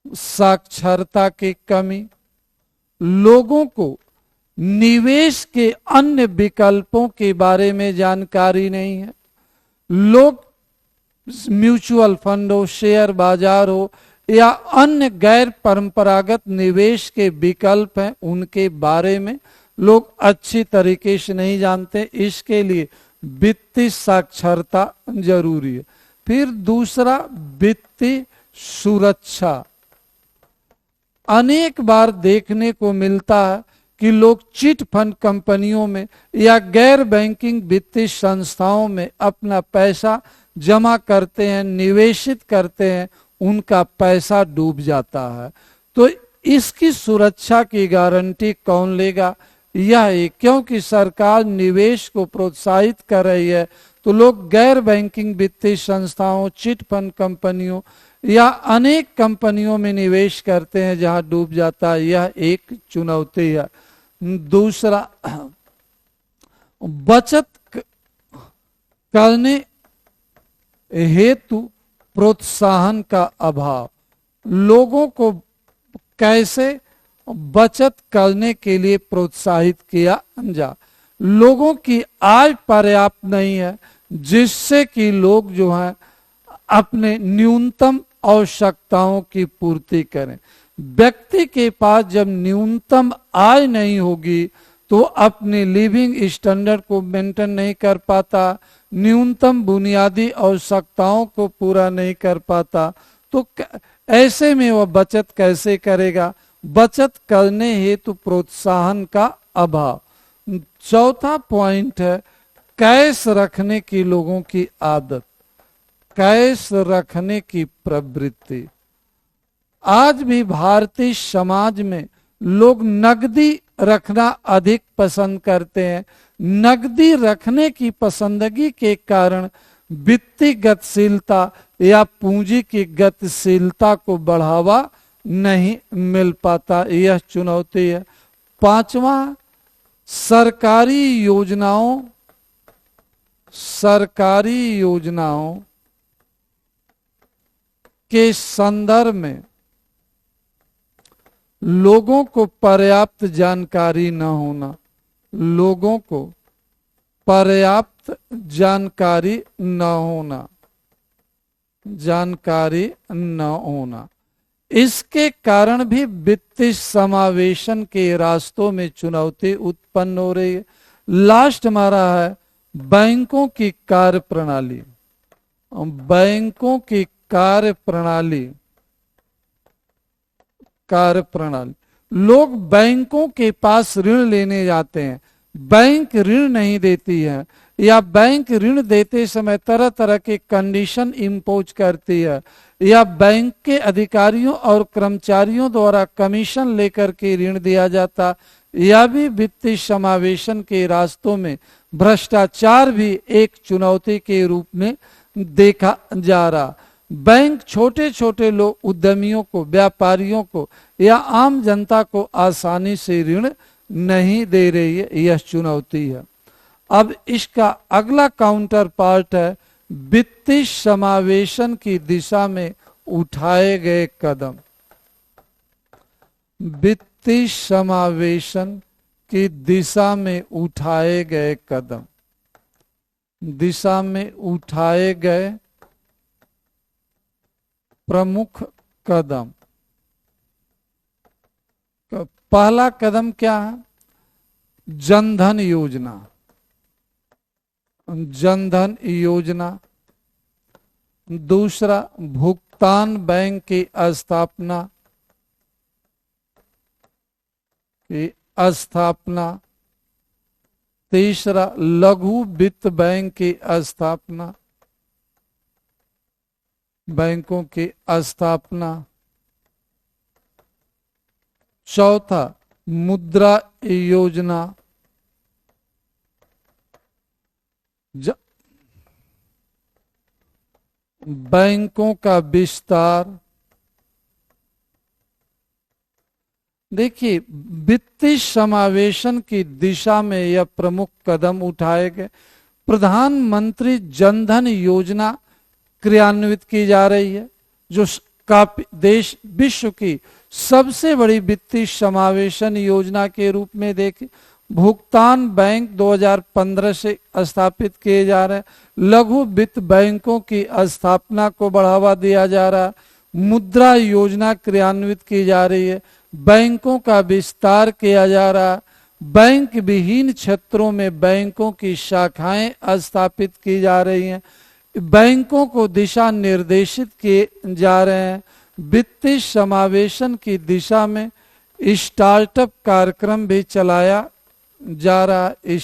साक्षरता की कमी, लोगों को निवेश के अन्य विकल्पों के बारे में जानकारी नहीं है। लोग म्यूचुअल फंड हो, शेयर बाजार हो या अन्य गैर परंपरागत निवेश के विकल्प हैं, उनके बारे में लोग अच्छी तरीके से नहीं जानते। इसके लिए वित्तीय साक्षरता जरूरी है। फिर दूसरा वित्तीय सुरक्षा। अनेक बार देखने को मिलता है कि लोग चिट फंड कंपनियों में या गैर बैंकिंग वित्तीय संस्थाओं में अपना पैसा जमा करते हैं, निवेशित करते हैं, उनका पैसा डूब जाता है। तो इसकी सुरक्षा की गारंटी कौन लेगा? यह क्योंकि सरकार निवेश को प्रोत्साहित कर रही है, तो लोग गैर बैंकिंग वित्तीय संस्थाओं, चिट फंड कंपनियों या अनेक कंपनियों में निवेश करते हैं जहां डूब जाता है। यह एक चुनौती है। दूसरा, बचत करने हेतु प्रोत्साहन का अभाव। लोगों को कैसे बचत करने के लिए प्रोत्साहित किया जा। लोगों की आय पर्याप्त नहीं है जिससे कि लोग जो है अपने न्यूनतम आवश्यकताओं की पूर्ति करें। व्यक्ति के पास जब न्यूनतम आय नहीं होगी तो अपने लिविंग स्टैंडर्ड को मेंटेन नहीं कर पाता, न्यूनतम बुनियादी आवश्यकताओं को पूरा नहीं कर पाता, तो ऐसे में वह बचत कैसे करेगा। बचत करने हेतु प्रोत्साहन का अभाव। चौथा पॉइंट है कैश रखने की लोगों की आदत, कैश रखने की प्रवृत्ति। आज भी भारतीय समाज में लोग नकदी रखना अधिक पसंद करते हैं। नकदी रखने की पसंदगी के कारण वित्तीय गतिशीलता या पूंजी की गतिशीलता को बढ़ावा नहीं मिल पाता, यह चुनौती है। पांचवा, सरकारी योजनाओं के संदर्भ में लोगों को पर्याप्त जानकारी न होना, लोगों को पर्याप्त जानकारी न होना, इसके कारण भी वित्तीय समावेशन के रास्तों में चुनौती उत्पन्न हो रही है। लास्ट हमारा है बैंकों की कार्यप्रणाली। बैंकों की कार्यप्रणाली लोग बैंकों के पास ऋण लेने जाते हैं, बैंक ऋण नहीं देती है या बैंक ऋण देते समय तरह तरह के कंडीशन इम्पोज करती है या बैंक के अधिकारियों और कर्मचारियों द्वारा कमीशन लेकर के ऋण दिया जाता। यह भी वित्तीय समावेशन के रास्तों में भ्रष्टाचार भी एक चुनौती के रूप में देखा जा रहा। बैंक छोटे छोटे लोग, उद्यमियों को, व्यापारियों को या आम जनता को आसानी से ऋण नहीं दे रही है, यह चुनौती है। अब इसका अगला काउंटर पार्ट है वित्तीय समावेशन की दिशा में उठाए गए कदम। वित्तीय समावेशन की दिशा में उठाए गए कदम, दिशा में उठाए गए प्रमुख कदम। पहला कदम क्या है? जनधन योजना। जनधन योजना। दूसरा, भुगतान बैंक की स्थापना। तीसरा, लघु वित्त बैंक की स्थापना, बैंकों की स्थापना। चौथा, मुद्रा योजना। बैंकों का विस्तार। देखिए, वित्तीय समावेशन की दिशा में यह प्रमुख कदम उठाए गए। प्रधानमंत्री जनधन योजना क्रियान्वित की जा रही है, जो देश विश्व की सबसे बड़ी वित्तीय समावेशन योजना के रूप में देखे। भुगतान बैंक 2015 से स्थापित किए जा रहे हैं। लघु वित्त बैंकों की स्थापना को बढ़ावा दिया जा रहा है। मुद्रा योजना क्रियान्वित की जा रही है। बैंकों का विस्तार किया जा रहा है। बैंक विहीन क्षेत्रों में बैंकों की शाखाएं स्थापित की जा रही हैं। बैंकों को दिशा निर्देशित किए जा रहे हैं। वित्तीय समावेशन की दिशा में स्टार्टअप कार्यक्रम भी चलाया जा रहा है।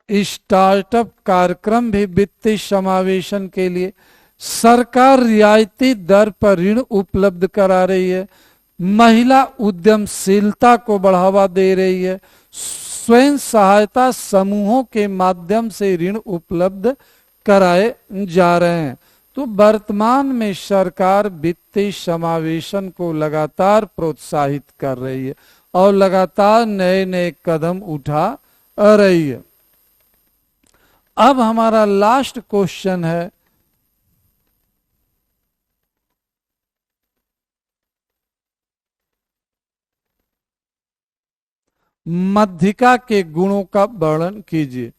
स्टार्टअप कार्यक्रम भी वित्तीय समावेशन के लिए। सरकार रियायती दर पर ऋण उपलब्ध करा रही है। महिला उद्यमशीलता को बढ़ावा दे रही है। स्वयं सहायता समूहों के माध्यम से ऋण उपलब्ध कराए जा रहे हैं। तो वर्तमान में सरकार वित्तीय समावेशन को लगातार प्रोत्साहित कर रही है और लगातार नए नए कदम उठा रही है। अब हमारा लास्ट क्वेश्चन है, मध्यिका के गुणों का वर्णन कीजिए।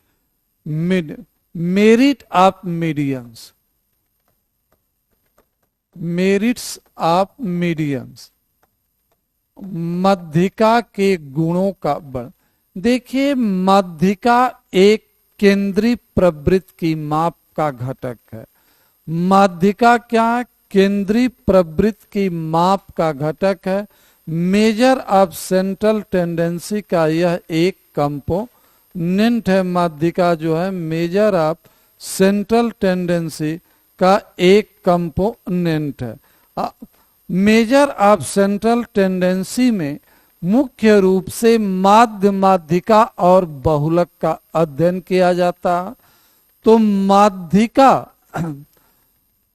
Merit of medians, merits of medians, मध्यिका के गुणों का वर्णन। देखिए, मध्यिका एक केंद्रीय प्रवृत्ति की माप का घटक है। माध्यिका क्या है? केंद्रीय प्रवृत्ति की माप का घटक है। मेजर ऑफ सेंट्रल टेंडेंसी का यह एक कंपोनेंट है। माध्यिका जो है मेजर ऑफ सेंट्रल टेंडेंसी का एक कंपोनेंट है। मेजर ऑफ सेंट्रल टेंडेंसी में मुख्य रूप से माध्य, माध्यिका और बहुलक का अध्ययन किया जाता है। तो माध्यिका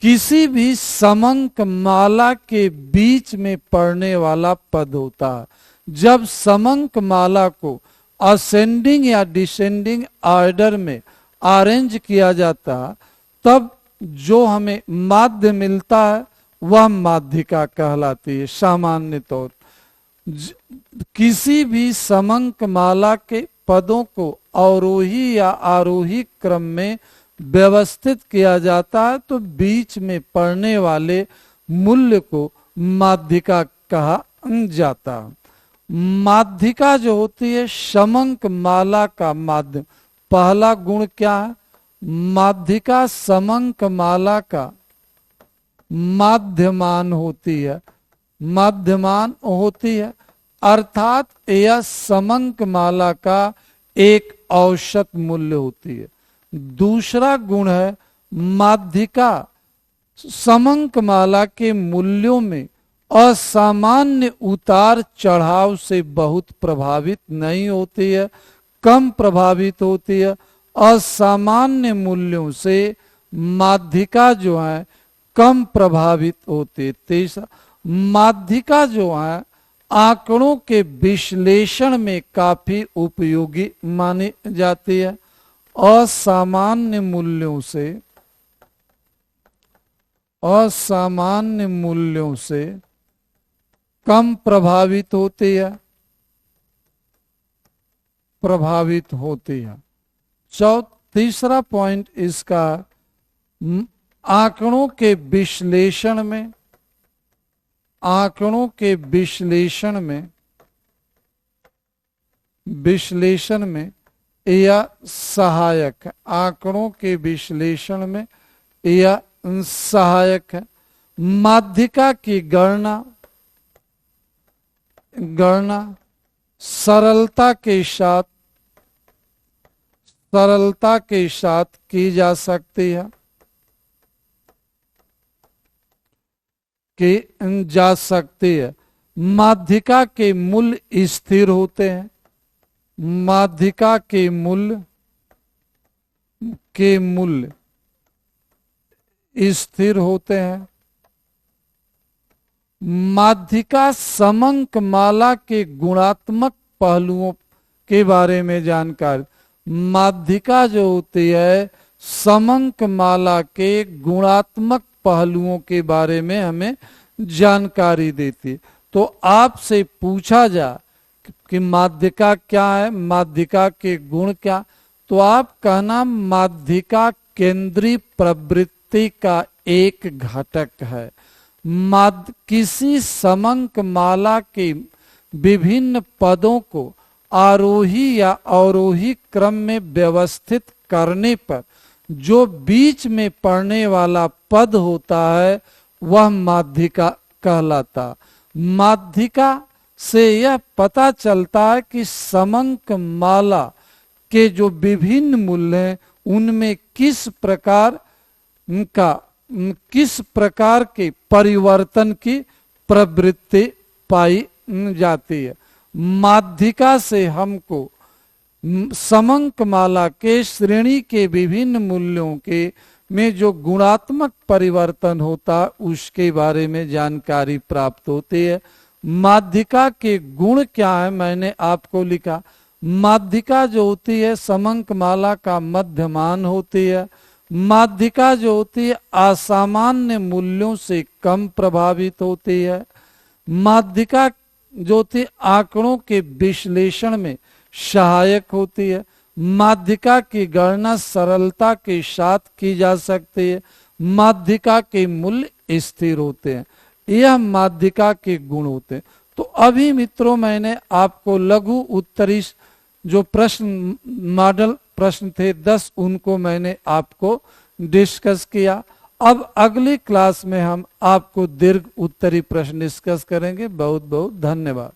किसी भी समंक माला के बीच में पड़ने वाला पद होता है। जब समंक माला को असेंडिंग या डिसेंडिंग ऑर्डर में अरेंज किया जाता है, तब जो हमें माध्य मिलता है वह माध्यिका कहलाती है। सामान्य तौर किसी भी समंक माला के पदों को अवरोही या आरोही क्रम में व्यवस्थित किया जाता है तो बीच में पड़ने वाले मूल्य को माध्यिका कहा जाता है। माध्यिका जो होती है समंक माला का माध्यम। पहला गुण क्या है? माध्यिका समंक माला का माध्यमान होती है, माध्यमान होती है, अर्थात यह समंक माला का एक औसत मूल्य होती है। दूसरा गुण है माध्यिका समंक माला के मूल्यों में असामान्य उतार चढ़ाव से बहुत प्रभावित नहीं होती है, कम प्रभावित होती है। असामान्य मूल्यों से माध्यिका जो है कम प्रभावित होती है। तीसरा, माध्यिका जो है आंकड़ों के विश्लेषण में काफी उपयोगी मानी जाती है। असामान्य मूल्यों से, असामान्य मूल्यों से कम प्रभावित होती है, प्रभावित होती है। तीसरा पॉइंट इसका, आंकड़ों के विश्लेषण में, आंकड़ों के विश्लेषण में, विश्लेषण में यह सहायक है। आंकड़ों के विश्लेषण में यह सहायक है। माध्यिका की गणना सरलता के साथ, सरलता के साथ की जा सकती है, की जा सकती है। माध्यिका के मूल्य स्थिर होते हैं। माध्यिका के मूल्य स्थिर होते हैं। माध्यिका समंक माला के गुणात्मक पहलुओं के बारे में जानकारी। माध्यिका जो होती है समंक माला के गुणात्मक पहलुओं के बारे में हमें जानकारी देती है। तो आपसे पूछा जा कि माध्यिका क्या है, माध्यिका के गुण क्या, तो आप कहना माध्यिका केंद्रीय प्रवृत्ति का एक घटक है। किसी समंक माला के विभिन्न पदों को आरोही या अवरोही क्रम में व्यवस्थित करने पर जो बीच में पड़ने वाला पद होता है वह माध्यिका कहलाता। माध्यिका से यह पता चलता है कि समंक माला के जो विभिन्न मूल्य हैं उनमें किस प्रकार के परिवर्तन की प्रवृत्ति पाई जाती है। माध्यिका से हमको समंक माला के श्रेणी के विभिन्न मूल्यों के में जो गुणात्मक परिवर्तन होता उसके बारे में जानकारी प्राप्त होती है। माध्यिका के गुण क्या है, मैंने आपको लिखा। माध्यिका जो होती है समंक माला का मध्यमान होती है। माध्यिका जो होती है असामान्य मूल्यों से कम प्रभावित होती है। माध्यिका जो होती है आंकड़ों के विश्लेषण में सहायक होती है। माध्यिका की गणना सरलता के साथ की जा सकती है। माध्यिका के मूल्य स्थिर होते हैं। यह माध्यिका के गुण होते हैं। तो अभी मित्रों मैंने आपको लघु उत्तरी जो प्रश्न मॉडल प्रश्न थे 10 उनको मैंने आपको डिस्कस किया। अब अगली क्लास में हम आपको दीर्घ उत्तरी प्रश्न डिस्कस करेंगे। बहुत बहुत धन्यवाद।